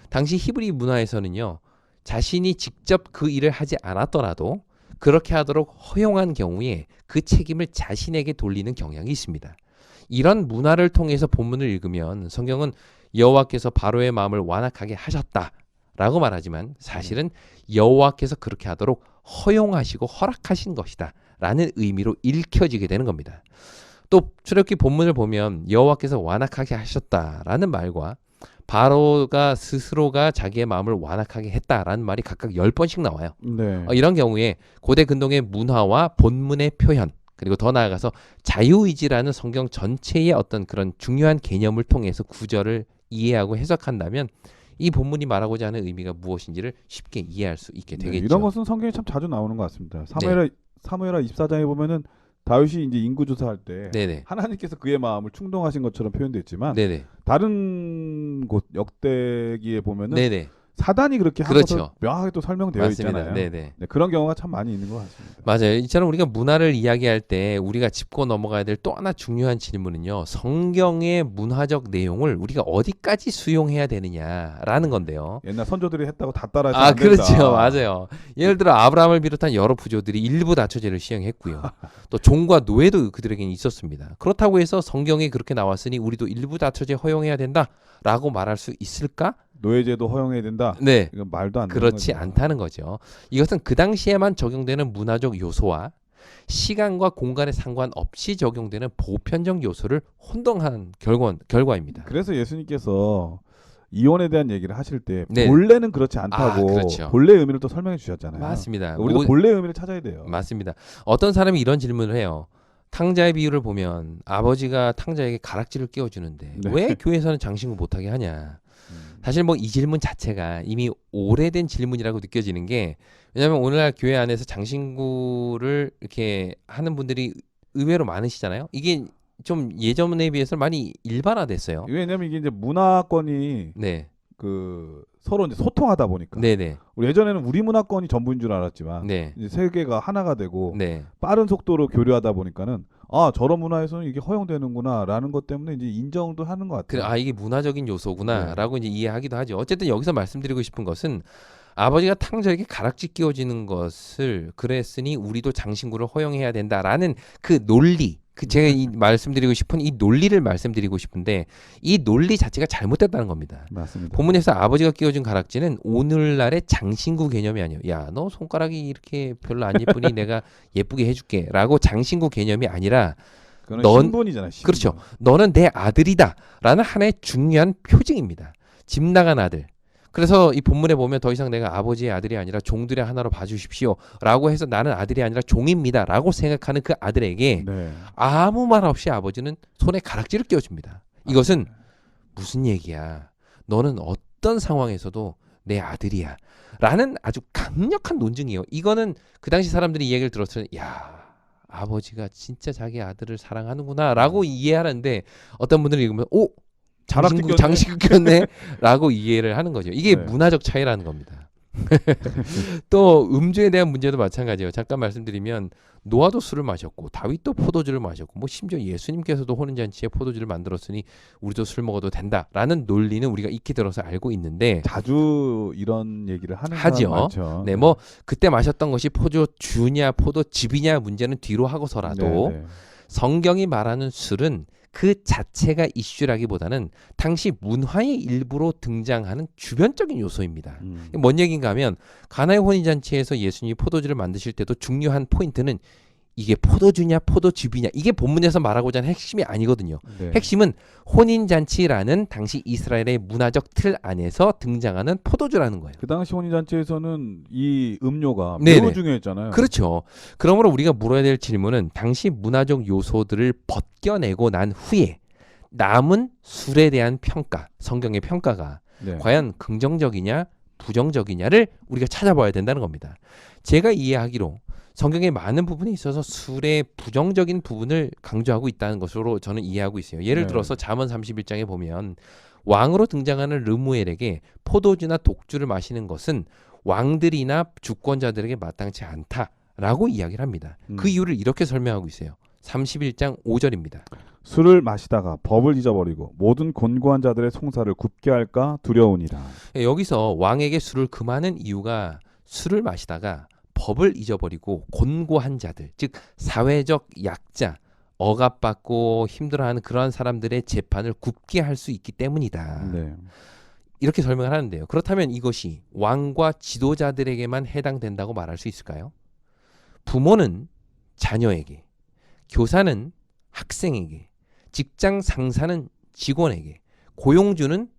당시 히브리 문화에서는요, 자신이 직접 그 일을 하지 않았더라도 그렇게 하도록 허용한 경우에 그 책임을 자신에게 돌리는 경향이 있습니다. 이런 문화를 통해서 본문을 읽으면 성경은 여호와께서 바로의 마음을 완악하게 하셨다라고 말하지만 사실은 여호와께서 그렇게 하도록 허용하시고 허락하신 것이다 라는 의미로 읽혀지게 되는 겁니다. 또 출애굽기 본문을 보면 여호와께서 완악하게 하셨다라는 말과 바로가 스스로가 자기의 마음을 완악하게 했다라는 말이 각각 10번씩 나와요. 네. 이런 경우에 고대 근동의 문화와 본문의 표현, 그리고 더 나아가서 자유의지라는 성경 전체의 어떤 그런 중요한 개념을 통해서 구절을 이해하고 해석한다면 이 본문이 말하고자 하는 의미가 무엇인지를 쉽게 이해할 수 있게 되겠죠. 이런 것은 성경에 참 자주 나오는 것 같습니다. 네. 사무엘하 24장에 보면은 다윗이 이제 인구 조사할 때 네네. 하나님께서 그의 마음을 충동하신 것처럼 표현됐지만 네네. 다른 곳 역대기에 보면은 네네. 사단이 그렇게 한 그렇죠. 것을 명확하게 또 설명되어 맞습니다. 있잖아요. 네네. 네, 그런 경우가 참 많이 있는 것 같습니다. 맞아요. 이처럼 우리가 문화를 이야기할 때 우리가 짚고 넘어가야 될 또 하나 중요한 질문은요. 성경의 문화적 내용을 우리가 어디까지 수용해야 되느냐라는 건데요. 옛날 선조들이 했다고 다 따라해서 아, 안 된다. 그렇죠. 맞아요. 예를 들어 아브라함을 비롯한 여러 부조들이 일부 다처제를 시행했고요. 또 종과 노예도 그들에게는 있었습니다. 그렇다고 해서 성경에 그렇게 나왔으니 우리도 일부 다처제 허용해야 된다라고 말할 수 있을까? 노예제도 허용해야 된다. 네. 이건 말도 안 되는 그렇지 거죠. 않다는 거죠. 이것은 그 당시에만 적용되는 문화적 요소와 시간과 공간에 상관없이 적용되는 보편적 요소를 혼동한 결과입니다. 그래서 예수님께서 이혼에 대한 얘기를 하실 때 네. 본래는 그렇지 않다고 그렇죠. 본래의 의미를 또 설명해 주셨잖아요. 맞습니다. 우리도 본래의 의미를 찾아야 돼요. 맞습니다. 어떤 사람이 이런 질문을 해요. 탕자의 비유를 보면 아버지가 탕자에게 가락지를 끼워주는데 네. 왜 교회에서는 장신구 못하게 하냐. 사실 뭐 이 질문 자체가 이미 오래된 질문이라고 느껴지는 게, 왜냐하면 오늘날 교회 안에서 장신구를 이렇게 하는 분들이 의외로 많으시잖아요. 이게 좀 예전에 비해서 많이 일반화됐어요. 왜냐면 이게 이제 문화권이 네, 그 서로 이제 소통하다 보니까 네네, 우리 예전에는 우리 문화권이 전부인 줄 알았지만 네, 이제 세계가 하나가 되고 네, 빠른 속도로 교류하다 보니까는 아 저런 문화에서는 이게 허용되는구나라는 것 때문에 이제 인정도 하는 것 같아요. 이게 문화적인 요소구나라고 이제 이해하기도 하죠. 어쨌든 여기서 말씀드리고 싶은 것은 아버지가 탕자에게 가락지 끼워지는 것을 그랬으니 우리도 장신구를 허용해야 된다라는 그 논리, 제가 말씀드리고 싶은 이 논리를 말씀드리고 싶은데 이 논리 자체가 잘못됐다는 겁니다. 맞습니다. 본문에서 아버지가 끼워준 가락지는 오늘날의 장신구 개념이 아니에요. 야, 너 손가락이 이렇게 별로 안 예쁘니 내가 예쁘게 해줄게 라고 장신구 개념이 아니라 그건 넌- 신분이잖아요. 신분. 그렇죠. 너는 내 아들이다 라는 하나의 중요한 표징입니다. 집 나간 아들. 그래서 이 본문에 보면 더 이상 내가 아버지의 아들이 아니라 종들의 하나로 봐주십시오라고 해서 나는 아들이 아니라 종입니다라고 생각하는 그 아들에게 네. 아무 말 없이 아버지는 손에 가락지를 끼워줍니다. 이것은 무슨 얘기야? 너는 어떤 상황에서도 내 아들이야. 라는 아주 강력한 논증이에요. 이거는 그 당시 사람들이 이 얘기를 들었을 때 야, 아버지가 진짜 자기 아들을 사랑하는구나 라고 이해하는데 어떤 분들은 읽으면 오! 장식 꼈네 라고 이해를 하는 거죠. 이게 네. 문화적 차이라는 겁니다. 또 음주에 대한 문제도 마찬가지예요. 잠깐 말씀드리면 노아도 술을 마셨고 다윗도 포도주를 마셨고 뭐 심지어 예수님께서도 혼인잔치에 포도주를 만들었으니 우리도 술 먹어도 된다라는 논리는 우리가 익히 들어서 알고 있는데 자주 이런 얘기를 하는 하죠. 사람 많죠. 네, 뭐 그때 마셨던 것이 포도주냐 포도즙이냐 문제는 뒤로 하고서라도 네, 네. 성경이 말하는 술은 그 자체가 이슈라기보다는 당시 문화의 일부로 등장하는 주변적인 요소입니다. 뭔 얘기인가 하면 가나의 혼인잔치에서 예수님이 포도주를 만드실 때도 중요한 포인트는 이게 포도주냐 포도즙이냐 이게 본문에서 말하고자 하는 핵심이 아니거든요. 네. 핵심은 혼인잔치라는 당시 이스라엘의 문화적 틀 안에서 등장하는 포도주라는 거예요. 그 당시 혼인잔치에서는 이 음료가 네네. 매우 중요했잖아요. 그렇죠. 그러므로 우리가 물어야 될 질문은 당시 문화적 요소들을 벗겨내고 난 후에 남은 술에 대한 평가, 성경의 평가가 네. 과연 긍정적이냐 부정적이냐를 우리가 찾아봐야 된다는 겁니다. 제가 이해하기로 성경의 많은 부분에 있어서 술의 부정적인 부분을 강조하고 있다는 것으로 저는 이해하고 있어요. 예를 네. 들어서 잠언 31장에 보면 왕으로 등장하는 르무엘에게 포도주나 독주를 마시는 것은 왕들이나 주권자들에게 마땅치 않다라고 이야기를 합니다. 그 이유를 이렇게 설명하고 있어요. 31장 5절입니다. 술을 마시다가 법을 잊어버리고 모든 곤고한 자들의 송사를 굽게 할까 두려우니라. 여기서 왕에게 술을 금하는 이유가 술을 마시다가 법을 잊어버리고 곤고한 자들, 즉 사회적 약자, 억압받고 힘들어하는 그러한 사람들의 재판을 굽게 할 수 있기 때문이다. 네. 이렇게 설명을 하는데요. 그렇다면 이것이 왕과 지도자들에게만 해당된다고 말할 수 있을까요? 부모는 자녀에게, 교사는 학생에게, 직장 상사는 직원에게, 고용주는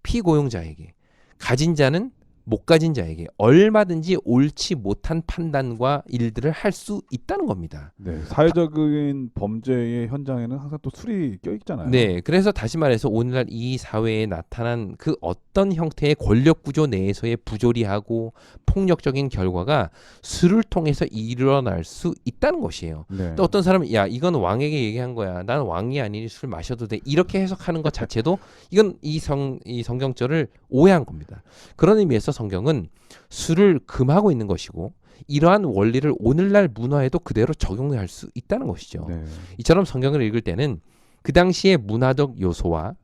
피고용자에게, 가진 자는 못 가진 자에게 얼마든지 옳지 못한 판단과 일들을 할 수 있다는 겁니다. 네. 사회적인 범죄의 현장에는 항상 또 술이 껴있잖아요. 네, 그래서 다시 말해서 오늘날 이 사회에 나타난 그 어떤 형태의 권력 구조 내에서의 부조리하고 폭력적인 결과가 술을 통해서 일어날 수 있다는 것이에요. 네. 또 어떤 사람은 야 이건 왕에게 얘기한 거야. 난 왕이 아니니 술 마셔도 돼. 이렇게 해석하는 것 자체도 이건 이 성경절을 오해한 겁니다. 그런 의미에서 성경은 술을 금하고 있는 것이고 이러한 원리를 오늘날 문화에도 그대로 적용할 수 있다는 것이죠. 네. 이처럼 성경을 읽을 때는 그 당시의 문화적 요소와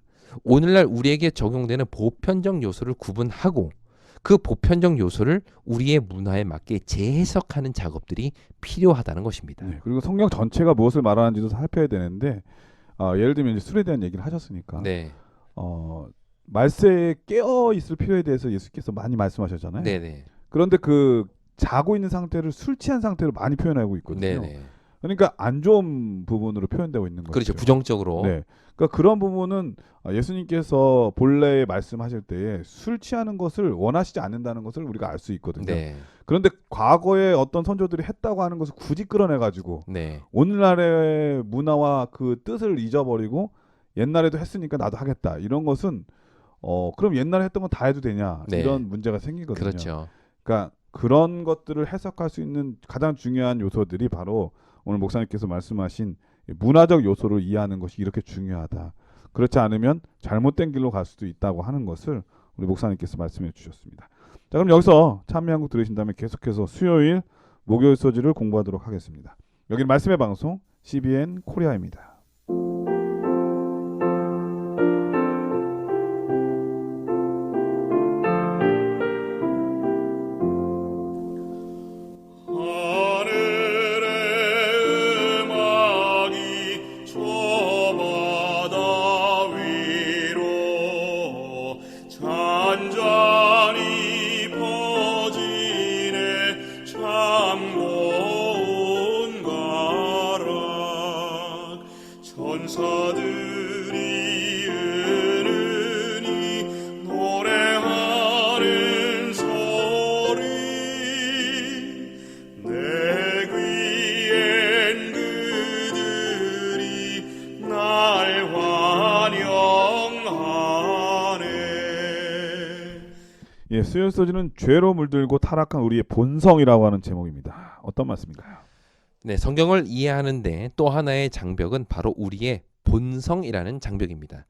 오늘날 우리에게 적용되는 보편적 요소를 구분하고 그 보편적 요소를 우리의 문화에 맞게 재해석하는 작업들이 필요하다는 것입니다. 네. 그리고 성경 전체가 무엇을 말하는지도 살펴야 되는데 예를 들면 이제 술에 대한 얘기를 하셨으니까 네, 말세에 깨어 있을 필요에 대해서 예수께서 많이 말씀하셨잖아요. 네, 네, 그런데 그 자고 있는 상태를 술 취한 상태로 많이 표현하고 있거든요. 네, 네. 그러니까 안 좋은 부분으로 표현되고 있는 거죠. 그렇죠. 부정적으로. 네. 그러니까 그런 부분은 예수님께서 본래 말씀하실 때에 술 취하는 것을 원하시지 않는다는 것을 우리가 알 수 있거든요. 네, 그런데 과거에 어떤 선조들이 했다고 하는 것을 굳이 끌어내가지고 네, 오늘날의 문화와 그 뜻을 잊어버리고 옛날에도 했으니까 나도 하겠다 이런 것은 그럼 옛날에 했던 건 다 해도 되냐 네. 이런 문제가 생기거든요. 그렇죠. 그러니까 그런 것들을 해석할 수 있는 가장 중요한 요소들이 바로 오늘 목사님께서 말씀하신 문화적 요소를 이해하는 것이 이렇게 중요하다. 그렇지 않으면 잘못된 길로 갈 수도 있다고 하는 것을 우리 목사님께서 말씀해 주셨습니다. 자, 그럼 여기서 찬미한곡 들으신 다음에 계속해서 수요일 목요일 소지를 공부하도록 하겠습니다. 여기는 말씀의 방송 CBN 코리아입니다. 하늘의 음악이 저 바다 위로 잔잔히 퍼지네 참 고운 가락 예, 수요 소지는 죄로 물들고 타락한 우리의 본성이라고 하는 제목입니다. 어떤 말씀인가요? 네, 성경을 이해하는데 또 하나의 장벽은 바로 우리의 본성이라는 장벽입니다.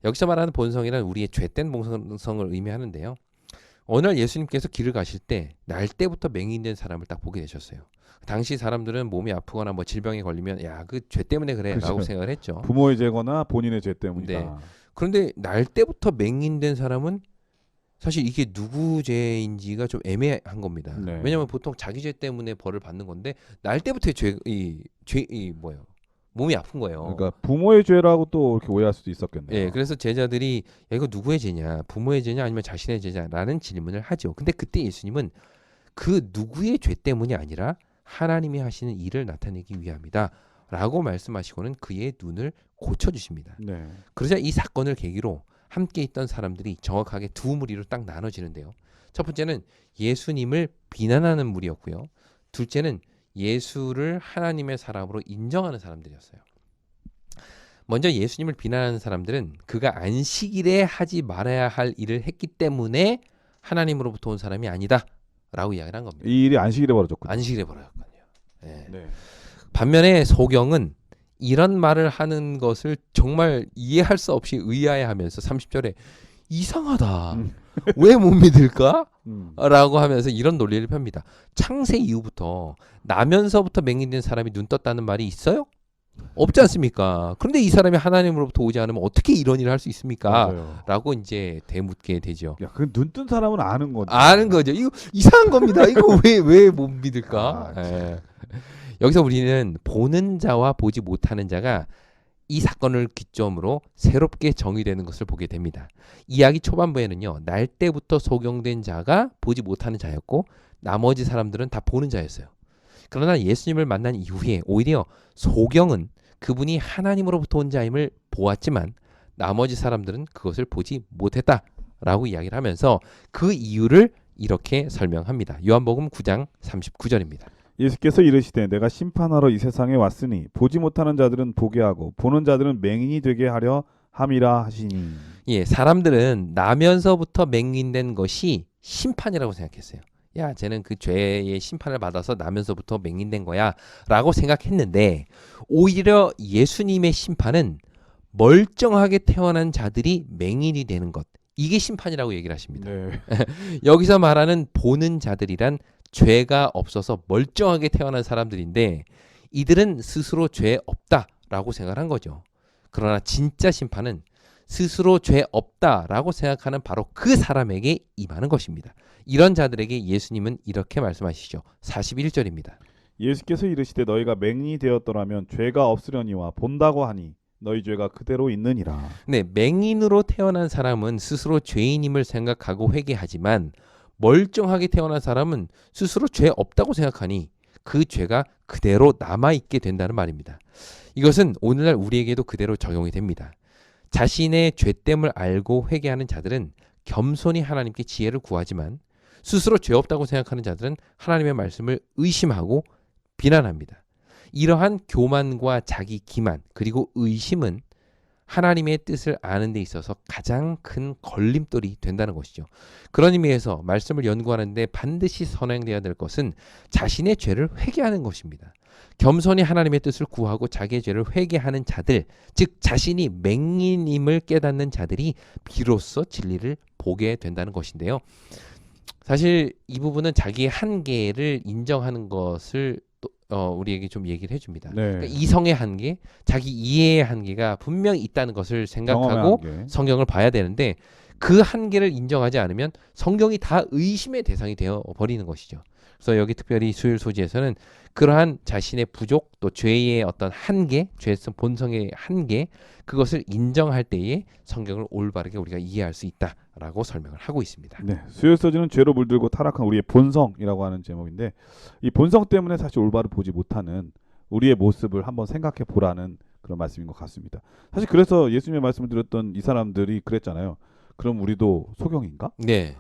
여기서 말하는 본성이란 우리의 죄된 본성을 의미하는데요. 어느 날 예수님께서 길을 가실 때 날 때부터 맹인된 사람을 딱 보게 되셨어요. 당시 사람들은 몸이 아프거나 뭐 질병에 걸리면 야, 그 죄 때문에 그래라고 그렇죠. 생각을 했죠. 부모의 죄거나 본인의 죄 때문이다. 네. 그런데 날 때부터 맹인된 사람은 사실 이게 누구 죄인지가 좀 애매한 겁니다. 네. 왜냐하면 보통 자기 죄 때문에 벌을 받는 건데 날 때부터 뭐예요? 몸이 아픈 거예요. 그러니까 부모의 죄라고 또 이렇게 오해할 수도 있었겠네요. 예, 그래서 제자들이 야, 이거 누구의 죄냐? 부모의 죄냐 아니면 자신의 죄냐라는 질문을 하죠. 근데 그때 예수님은 그 누구의 죄 때문이 아니라 하나님이 하시는 일을 나타내기 위함이다라고 말씀하시고는 그의 눈을 고쳐 주십니다. 네. 그러자 이 사건을 계기로 함께 있던 사람들이 정확하게 두 무리로 딱 나눠지는데요. 첫 번째는 예수님을 비난하는 무리였고요. 둘째는 예수를 하나님의 사람으로 인정하는 사람들이었어요. 먼저 예수님을 비난하는 사람들은 그가 안식일에 하지 말아야 할 일을 했기 때문에 하나님으로부터 온 사람이 아니다 라고 이야기를 한 겁니다. 이 일이 안식일에 벌어졌군요. 안식일에 벌어졌거든요. 예. 네. 반면에 소경은 이런 말을 하는 것을 정말 이해할 수 없이 의아해하면서 30절에 이상하다. 왜 못 믿을까? 라고 하면서 이런 논리를 펴니다. 창세 이후부터 나면서부터 맹인된 사람이 눈 떴다는 말이 있어요? 없지 않습니까? 그런데 이 사람이 하나님으로부터 오지 않으면 어떻게 이런 일을 할 수 있습니까? 맞아요. 라고 이제 대묻게 되죠. 야, 그 눈 뜬 사람은 아는 거죠. 아는 거죠. 이거 이상한 겁니다. 이거 왜 못 믿을까? 아, 예. 여기서 우리는 보는 자와 보지 못하는 자가 이 사건을 기점으로 새롭게 정의되는 것을 보게 됩니다. 이야기 초반부에는요. 날 때부터 소경된 자가 보지 못하는 자였고 나머지 사람들은 다 보는 자였어요. 그러나 예수님을 만난 이후에 오히려 소경은 그분이 하나님으로부터 온 자임을 보았지만 나머지 사람들은 그것을 보지 못했다라고 이야기를 하면서 그 이유를 이렇게 설명합니다. 요한복음 9장 39절입니다. 예수께서 이르시되 내가 심판하러 이 세상에 왔으니 보지 못하는 자들은 보게 하고 보는 자들은 맹인이 되게 하려 함이라 하시니. 예, 사람들은 나면서부터 맹인된 것이 심판이라고 생각했어요. 야, 쟤는 그 죄의 심판을 받아서 나면서부터 맹인된 거야 라고 생각했는데 오히려 예수님의 심판은 멀쩡하게 태어난 자들이 맹인이 되는 것, 이게 심판이라고 얘기를 하십니다. 네. 여기서 말하는 보는 자들이란 죄가 없어서 멀쩡하게 태어난 사람들인데 이들은 스스로 죄 없다라고 생각한 거죠. 그러나 진짜 심판은 스스로 죄 없다라고 생각하는 바로 그 사람에게 임하는 것입니다. 이런 자들에게 예수님은 이렇게 말씀하시죠. 41절입니다. 예수께서 이르시되 너희가 맹인이 되었더라면 죄가 없으려니와 본다고 하니 너희 죄가 그대로 있느니라. 네, 맹인으로 태어난 사람은 스스로 죄인임을 생각하고 회개하지만 멀쩡하게 태어난 사람은 스스로 죄 없다고 생각하니 그 죄가 그대로 남아있게 된다는 말입니다. 이것은 오늘날 우리에게도 그대로 적용이 됩니다. 자신의 죄됨을 알고 회개하는 자들은 겸손히 하나님께 지혜를 구하지만 스스로 죄 없다고 생각하는 자들은 하나님의 말씀을 의심하고 비난합니다. 이러한 교만과 자기 기만 그리고 의심은 하나님의 뜻을 아는 데 있어서 가장 큰 걸림돌이 된다는 것이죠. 그런 의미에서 말씀을 연구하는데 반드시 선행되어야 될 것은 자신의 죄를 회개하는 것입니다. 겸손히 하나님의 뜻을 구하고 자기의 죄를 회개하는 자들, 즉 자신이 맹인임을 깨닫는 자들이 비로소 진리를 보게 된다는 것인데요. 사실 이 부분은 자기의 한계를 인정하는 것을 우리에게 좀 얘기를 해줍니다. 네. 그러니까 이성의 한계, 자기 이해의 한계가 분명히 있다는 것을 생각하고 경험의 한계. 성경을 봐야 되는데 그 한계를 인정하지 않으면 성경이 다 의심의 대상이 되어 버리는 것이죠. 그래서 여기 특별히 수요일 소지에서는 그러한 자신의 부족 또 죄의 어떤 한계, 죄성 본성의 한계, 그것을 인정할 때에 성경을 올바르게 우리가 이해할 수 있다라고 설명을 하고 있습니다. 네, 수요 소지는 죄로 물들고 타락한 우리의 본성이라고 하는 제목인데 이 본성 때문에 사실 올바로 보지 못하는 우리의 모습을 한번 생각해 보라는 그런 말씀인 것 같습니다. 사실 그래서 예수님의 말씀을 드렸던 이 사람들이 그랬잖아요. 그럼 우리도 소경인가? 네.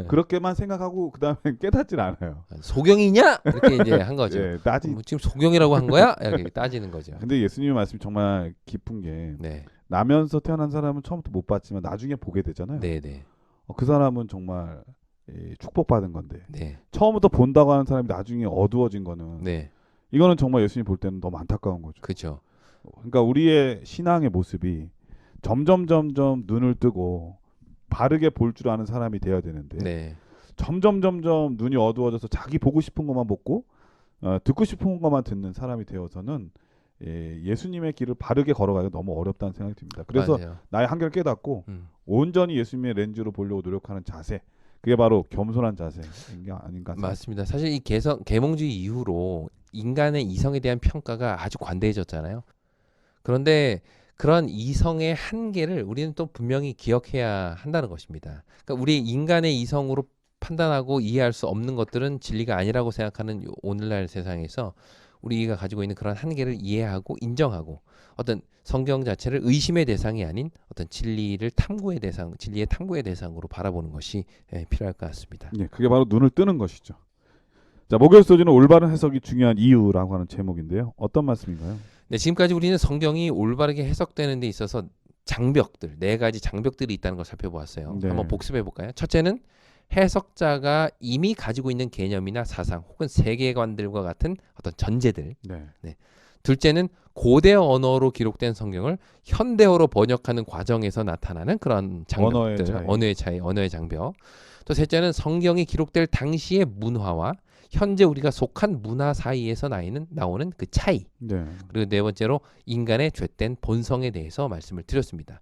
그렇게만 생각하고 그 다음에 깨닫질 않아요. 소경이냐? 이렇게 이제 한 거죠. 예, 따지. 지금 소경이라고 한 거야? 이렇게 따지는 거죠. 근데 예수님의 말씀이 정말 깊은 게 네, 나면서 태어난 사람은 처음부터 못 봤지만 나중에 보게 되잖아요. 네, 네. 그 사람은 정말 축복받은 건데 네. 처음부터 본다고 하는 사람이 나중에 어두워진 거는 네. 이거는 정말 예수님 볼 때는 너무 안타까운 거죠. 그렇죠. 그러니까 우리의 신앙의 모습이 점점 눈을 뜨고 바르게 볼 줄 아는 사람이 되어야 되는데 네. 점점 눈이 어두워져서 자기 보고 싶은 것만 보고 듣고 싶은 것만 듣는 사람이 되어서는 예수님의 길을 바르게 걸어가기가 너무 어렵다는 생각이 듭니다. 그래서 맞아요. 나의 한계를 깨닫고 온전히 예수님의 렌즈로 보려고 노력하는 자세, 그게 바로 겸손한 자세인 게 아닌가 생각합니다. 맞습니다. 사실 이 계몽주의 이후로 인간의 이성에 대한 평가가 아주 관대해졌잖아요. 그런데 그런 이성의 한계를 우리는 또 분명히 기억해야 한다는 것입니다. 그러니까 우리 인간의 이성으로 판단하고 이해할 수 없는 것들은 진리가 아니라고 생각하는 오늘날 세상에서 우리가 가지고 있는 그런 한계를 이해하고 인정하고 어떤 성경 자체를 의심의 대상이 아닌 어떤 진리의 탐구의 대상으로 바라보는 것이 필요할 것 같습니다. 네, 그게 바로 눈을 뜨는 것이죠. 자, 목요일 소지는 올바른 해석이 중요한 이유라고 하는 제목인데요. 어떤 말씀인가요? 네, 지금까지 우리는 성경이 올바르게 해석되는 데 있어서 장벽들, 4가지 장벽들이 있다는 걸 살펴보았어요. 네. 한번 복습해 볼까요? 첫째는 해석자가 이미 가지고 있는 개념이나 사상 혹은 세계관들과 같은 어떤 전제들. 네. 둘째는 고대 언어로 기록된 성경을 현대어로 번역하는 과정에서 나타나는 그런 장벽들, 언어의 장벽. 또 셋째는 성경이 기록될 당시의 문화와 현재 우리가 속한 문화 사이에서 나오는 그 차이. 네. 그리고 네 번째로 인간의 죄된 본성에 대해서 말씀을 드렸습니다.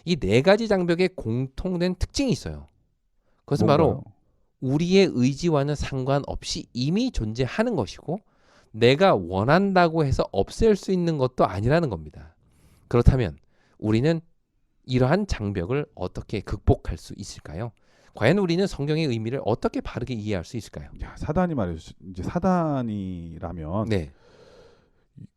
이 4가지 장벽에 공통된 특징이 있어요. 그것은 뭔가요? 바로 우리의 의지와는 상관없이 이미 존재하는 것이고 내가 원한다고 해서 없앨 수 있는 것도 아니라는 겁니다. 그렇다면 우리는 이러한 장벽을 어떻게 극복할 수 있을까요? 과연 우리는 성경의 의미를 어떻게 바르게 이해할 수 있을까요? 야, 사단이 말이죠. 이제 사단이라면 네,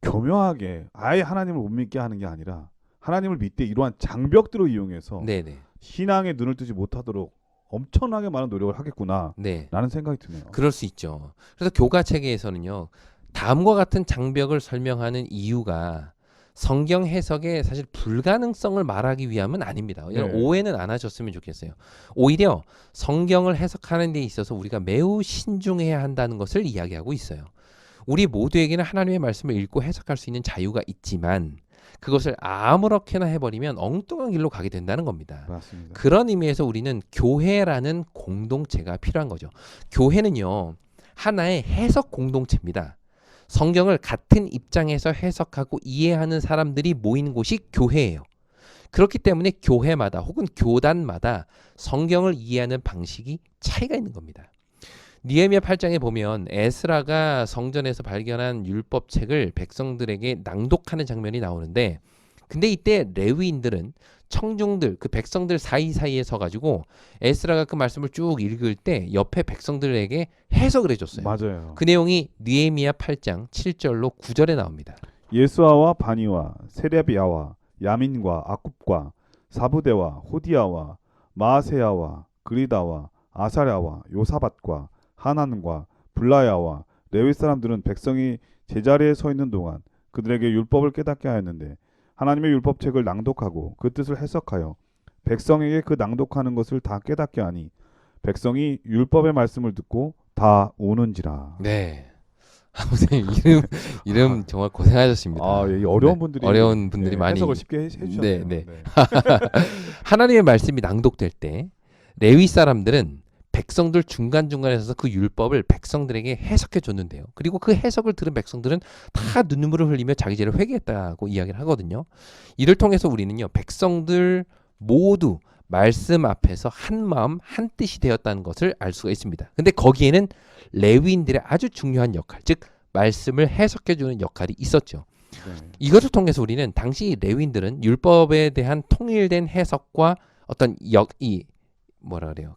교묘하게 아예 하나님을 못 믿게 하는 게 아니라 하나님을 믿되 이러한 장벽들을 이용해서 네, 네, 신앙의 눈을 뜨지 못하도록 엄청나게 많은 노력을 하겠구나 네. 라는 생각이 드네요. 그럴 수 있죠. 그래서 교가 체계에서는요, 다음과 같은 장벽을 설명하는 이유가 성경 해석의 사실 불가능성을 말하기 위함은 아닙니다. 네. 오해는 안 하셨으면 좋겠어요. 오히려 성경을 해석하는 데 있어서 우리가 매우 신중해야 한다는 것을 이야기하고 있어요. 우리 모두에게는 하나님의 말씀을 읽고 해석할 수 있는 자유가 있지만 그것을 아무렇게나 해버리면 엉뚱한 길로 가게 된다는 겁니다. 맞습니다. 그런 의미에서 우리는 교회라는 공동체가 필요한 거죠. 교회는요, 하나의 해석 공동체입니다. 성경을 같은 입장에서 해석하고 이해하는 사람들이 모인 곳이 교회예요. 그렇기 때문에 교회마다 혹은 교단마다 성경을 이해하는 방식이 차이가 있는 겁니다. 느헤미야 8장에 보면 에스라가 성전에서 발견한 율법책을 백성들에게 낭독하는 장면이 나오는데, 근데 이때 레위인들은 청중들, 그 백성들 사이사이에 서가지고 에스라가 그 말씀을 쭉 읽을 때 옆에 백성들에게 해석을 해줬어요. 맞아요. 그 내용이 느헤미야 8장 7절로 9절에 나옵니다. 예수아와 바니와 세레비아와 야민과 아굽과 사부대와 호디아와 마아세야와 그리다와 아사랴와 요사밧과 하난과 블라야와 레위 사람들은 백성이 제자리에 서 있는 동안 그들에게 율법을 깨닫게 하였는데 하나님의 율법책을 낭독하고 그 뜻을 해석하여 백성에게 그 낭독하는 것을 다 깨닫게 하니 백성이 율법의 말씀을 듣고 다 우는지라. 네. 선생님 이름 정말 고생하셨습니다. 아, 예, 어려운 네, 분들이 어려운 분들이 많이 해석을 쉽게 해주셨네요. 네, 네. 하나님의 말씀이 낭독될 때 레위 사람들은 백성들 중간중간에 서서 그 율법을 백성들에게 해석해 줬는데요. 그리고 그 해석을 들은 백성들은 다 눈물을 흘리며 자기 죄를 회개했다고 이야기를 하거든요. 이를 통해서 우리는요, 백성들 모두 말씀 앞에서 한 마음 한 뜻이 되었다는 것을 알 수가 있습니다. 근데 거기에는 레위인들의 아주 중요한 역할, 즉 말씀을 해석해 주는 역할이 있었죠. 네. 이것을 통해서 우리는 당시 레위인들은 율법에 대한 통일된 해석과 어떤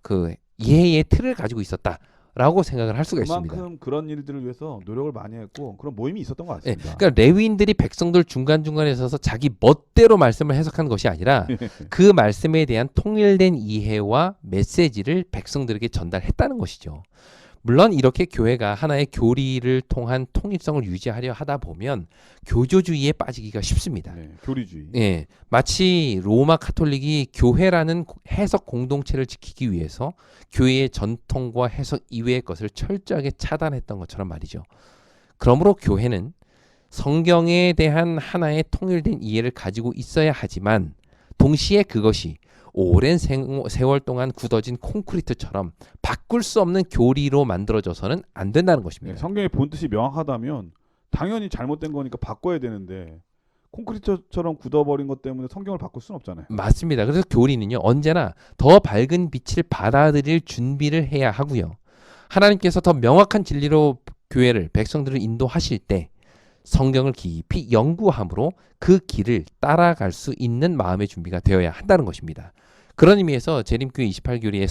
그 이해의 틀을 가지고 있었다라고 생각을 할 수가 있습니다. 그만큼 그런 일들을 위해서 노력을 많이 했고 그런 모임이 있었던 것 네, 같습니다. 그러니까 레위인들이 백성들 중간중간에 서서 자기 멋대로 말씀을 해석한 것이 아니라 그 말씀에 대한 통일된 이해와 메시지를 백성들에게 전달했다는 것이죠. 물론 이렇게 교회가 하나의 교리를 통한 통일성을 유지하려 하다 보면 교조주의에 빠지기가 쉽습니다. 네, 교리주의. 예, 마치 로마 카톨릭이 교회라는 해석 공동체를 지키기 위해서 교회의 전통과 해석 이외의 것을 철저하게 차단했던 것처럼 말이죠. 그러므로 교회는 성경에 대한 하나의 통일된 이해를 가지고 있어야 하지만 동시에 그것이 오랜 세월 동안 굳어진 콘크리트처럼 바꿀 수 없는 교리로 만들어져서는 안 된다는 것입니다. 네, 성경의 본뜻이 명확하다면 당연히 잘못된 거니까 바꿔야 되는데 콘크리트처럼 굳어버린 것 때문에 성경을 바꿀 수는 없잖아요. 맞습니다. 그래서 교리는요, 언제나 더 밝은 빛을 받아들일 준비를 해야 하고요. 하나님께서 더 명확한 진리로 교회를, 백성들을 인도하실 때 성경을 깊이 연구함으로 그 길을 따라갈 수 있는 마음의 준비가 되어야 한다는 것입니다. 그런 의미에서 재림교회 28교리의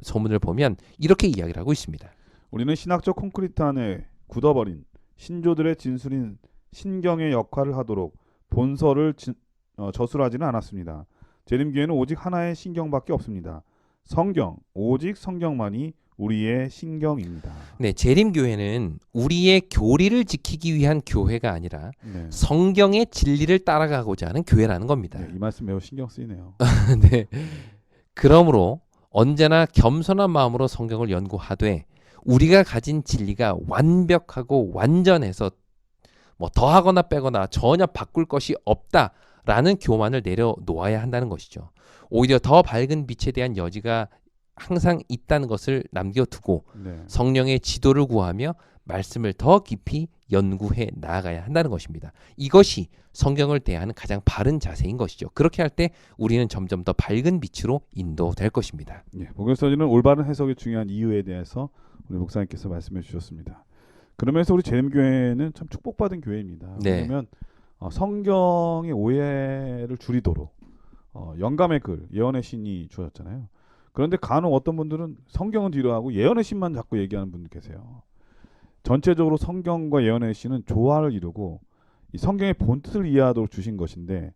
서문을 보면 이렇게 이야기를 하고 있습니다. 우리는 신학적 콘크리트 안에 굳어버린 신조들의 진술인 신경의 역할을 하도록 본서를 저술하지는 않았습니다. 재림교회는 오직 하나의 신경밖에 없습니다. 성경, 오직 성경만이 우리의 신경입니다. 네, 재림교회는 우리의 교리를 지키기 위한 교회가 아니라 네. 성경의 진리를 따라가고자 하는 교회라는 겁니다. 네, 이 말씀 매우 신경 쓰이네요. 네. 그러므로 언제나 겸손한 마음으로 성경을 연구하되 우리가 가진 진리가 완벽하고 완전해서 뭐 더하거나 빼거나 전혀 바꿀 것이 없다라는 교만을 내려놓아야 한다는 것이죠. 오히려 더 밝은 빛에 대한 여지가 항상 있다는 것을 남겨두고 네. 성령의 지도를 구하며 말씀을 더 깊이 연구해 나아가야 한다는 것입니다. 이것이 성경을 대하는 가장 바른 자세인 것이죠. 그렇게 할 때 우리는 점점 더 밝은 빛으로 인도될 것입니다. 예, 복음서지는 올바른 해석이 중요한 이유에 대해서 우리 목사님께서 말씀해 주셨습니다. 그러면서 우리 재림교회는 참 축복받은 교회입니다. 네. 왜냐하면 성경의 오해를 줄이도록 영감의 글, 예언의 신이 주어졌잖아요. 그런데 간혹 어떤 분들은 성경은 뒤로 하고 예언의 신만 자꾸 얘기하는 분들 계세요. 전체적으로 성경과 예언의 신은 조화를 이루고 이 성경의 본뜻을 이해하도록 주신 것인데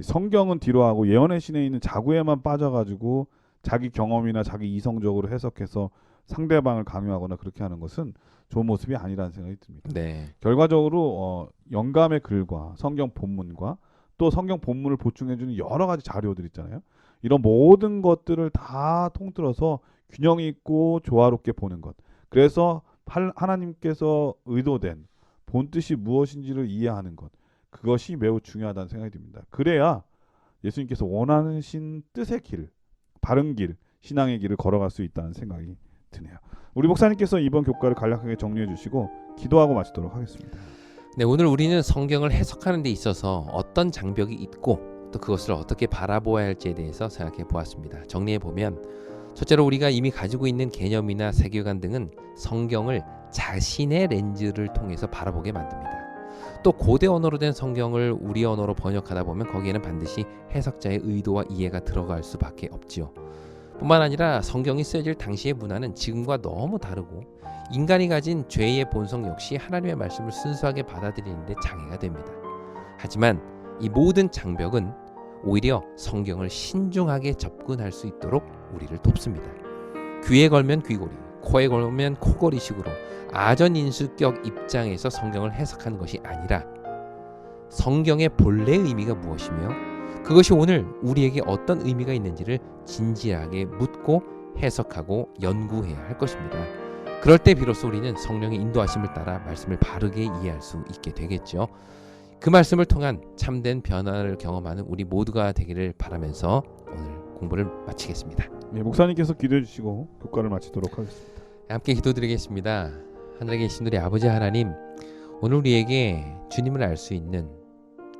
성경은 뒤로 하고 예언의 신에 있는 자구에만 빠져가지고 자기 경험이나 자기 이성적으로 해석해서 상대방을 강요하거나 그렇게 하는 것은 좋은 모습이 아니라는 생각이 듭니다. 네. 결과적으로 영감의 글과 성경 본문과 또 성경 본문을 보충해주는 여러 가지 자료들 있잖아요. 이런 모든 것들을 다 통틀어서 균형 있고 조화롭게 보는 것. 그래서 하나님께서 의도된 본뜻이 무엇인지를 이해하는 것. 그것이 매우 중요하다는 생각이 듭니다. 그래야 예수님께서 원하신 뜻의 길, 바른 길, 신앙의 길을 걸어갈 수 있다는 생각이 드네요. 우리 목사님께서 이번 교과를 간략하게 정리해 주시고 기도하고 마치도록 하겠습니다. 네, 오늘 우리는 성경을 해석하는 데 있어서 어떤 장벽이 있고 또 그것을 어떻게 바라보아야 할지에 대해서 생각해 보았습니다. 정리해 보면 첫째로 우리가 이미 가지고 있는 개념이나 세계관 등은 성경을 자신의 렌즈를 통해서 바라보게 만듭니다. 또 고대 언어로 된 성경을 우리 언어로 번역하다 보면 거기에는 반드시 해석자의 의도와 이해가 들어갈 수밖에 없지요. 뿐만 아니라 성경이 쓰여질 당시의 문화는 지금과 너무 다르고 인간이 가진 죄의 본성 역시 하나님의 말씀을 순수하게 받아들이는 데 장애가 됩니다. 하지만 이 모든 장벽은 오히려 성경을 신중하게 접근할 수 있도록 우리를 돕습니다. 귀에 걸면 귀걸이, 코에 걸면 코걸이식으로 아전인수격 입장에서 성경을 해석하는 것이 아니라 성경의 본래 의미가 무엇이며 그것이 오늘 우리에게 어떤 의미가 있는지를 진지하게 묻고 해석하고 연구해야 할 것입니다. 그럴 때 비로소 우리는 성령의 인도하심을 따라 말씀을 바르게 이해할 수 있게 되겠죠. 그 말씀을 통한 참된 변화를 경험하는 우리 모두가 되기를 바라면서 오늘 공부를 마치겠습니다. 네, 목사님께서 기도해 주시고 교과를 마치도록 하겠습니다. 함께 기도드리겠습니다. 하늘에 계신 우리 아버지 하나님, 오늘 우리에게 주님을 알 수 있는,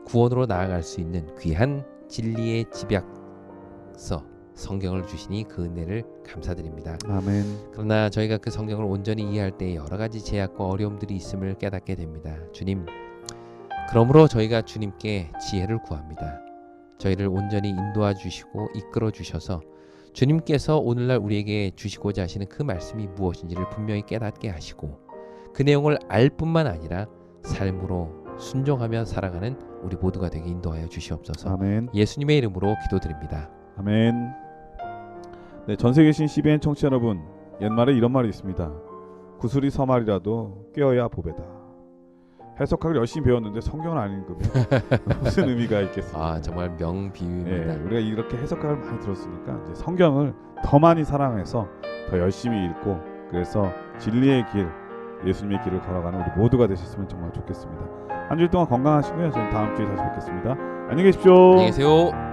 구원으로 나아갈 수 있는 귀한 진리의 집약서 성경을 주시니 그 은혜를 감사드립니다. 아멘. 그러나 저희가 그 성경을 온전히 이해할 때 여러 가지 제약과 어려움들이 있음을 깨닫게 됩니다. 주님, 그러므로 저희가 주님께 지혜를 구합니다. 저희를 온전히 인도하 주시고 이끌어 주셔서 주님께서 오늘날 우리에게 주시고자 하시는 그 말씀이 무엇인지를 분명히 깨닫게 하시고 그 내용을 알 뿐만 아니라 삶으로 순종하며 살아가는 우리 모두가 되게 인도하여 주시옵소서. 아멘. 예수님의 이름으로 기도드립니다. 아멘. 네, 전세계 계신 CBN 청취자 여러분, 옛말에 이런 말이 있습니다. 구슬이 서말이라도 꿰어야 보배다. 해석학을 열심히 배웠는데 성경은 안 읽으면 무슨 의미가 있겠습니까? 아 정말 명비유입니다. 예, 우리가 이렇게 해석학을 많이 들었으니까 이제 성경을 더 많이 사랑해서 더 열심히 읽고 그래서 진리의 길, 예수님의 길을 걸어가는 우리 모두가 되셨으면 정말 좋겠습니다. 한 주일 동안 건강하시고요. 저는 다음 주에 다시 뵙겠습니다. 안녕히 계십시오. 안녕히 계세요.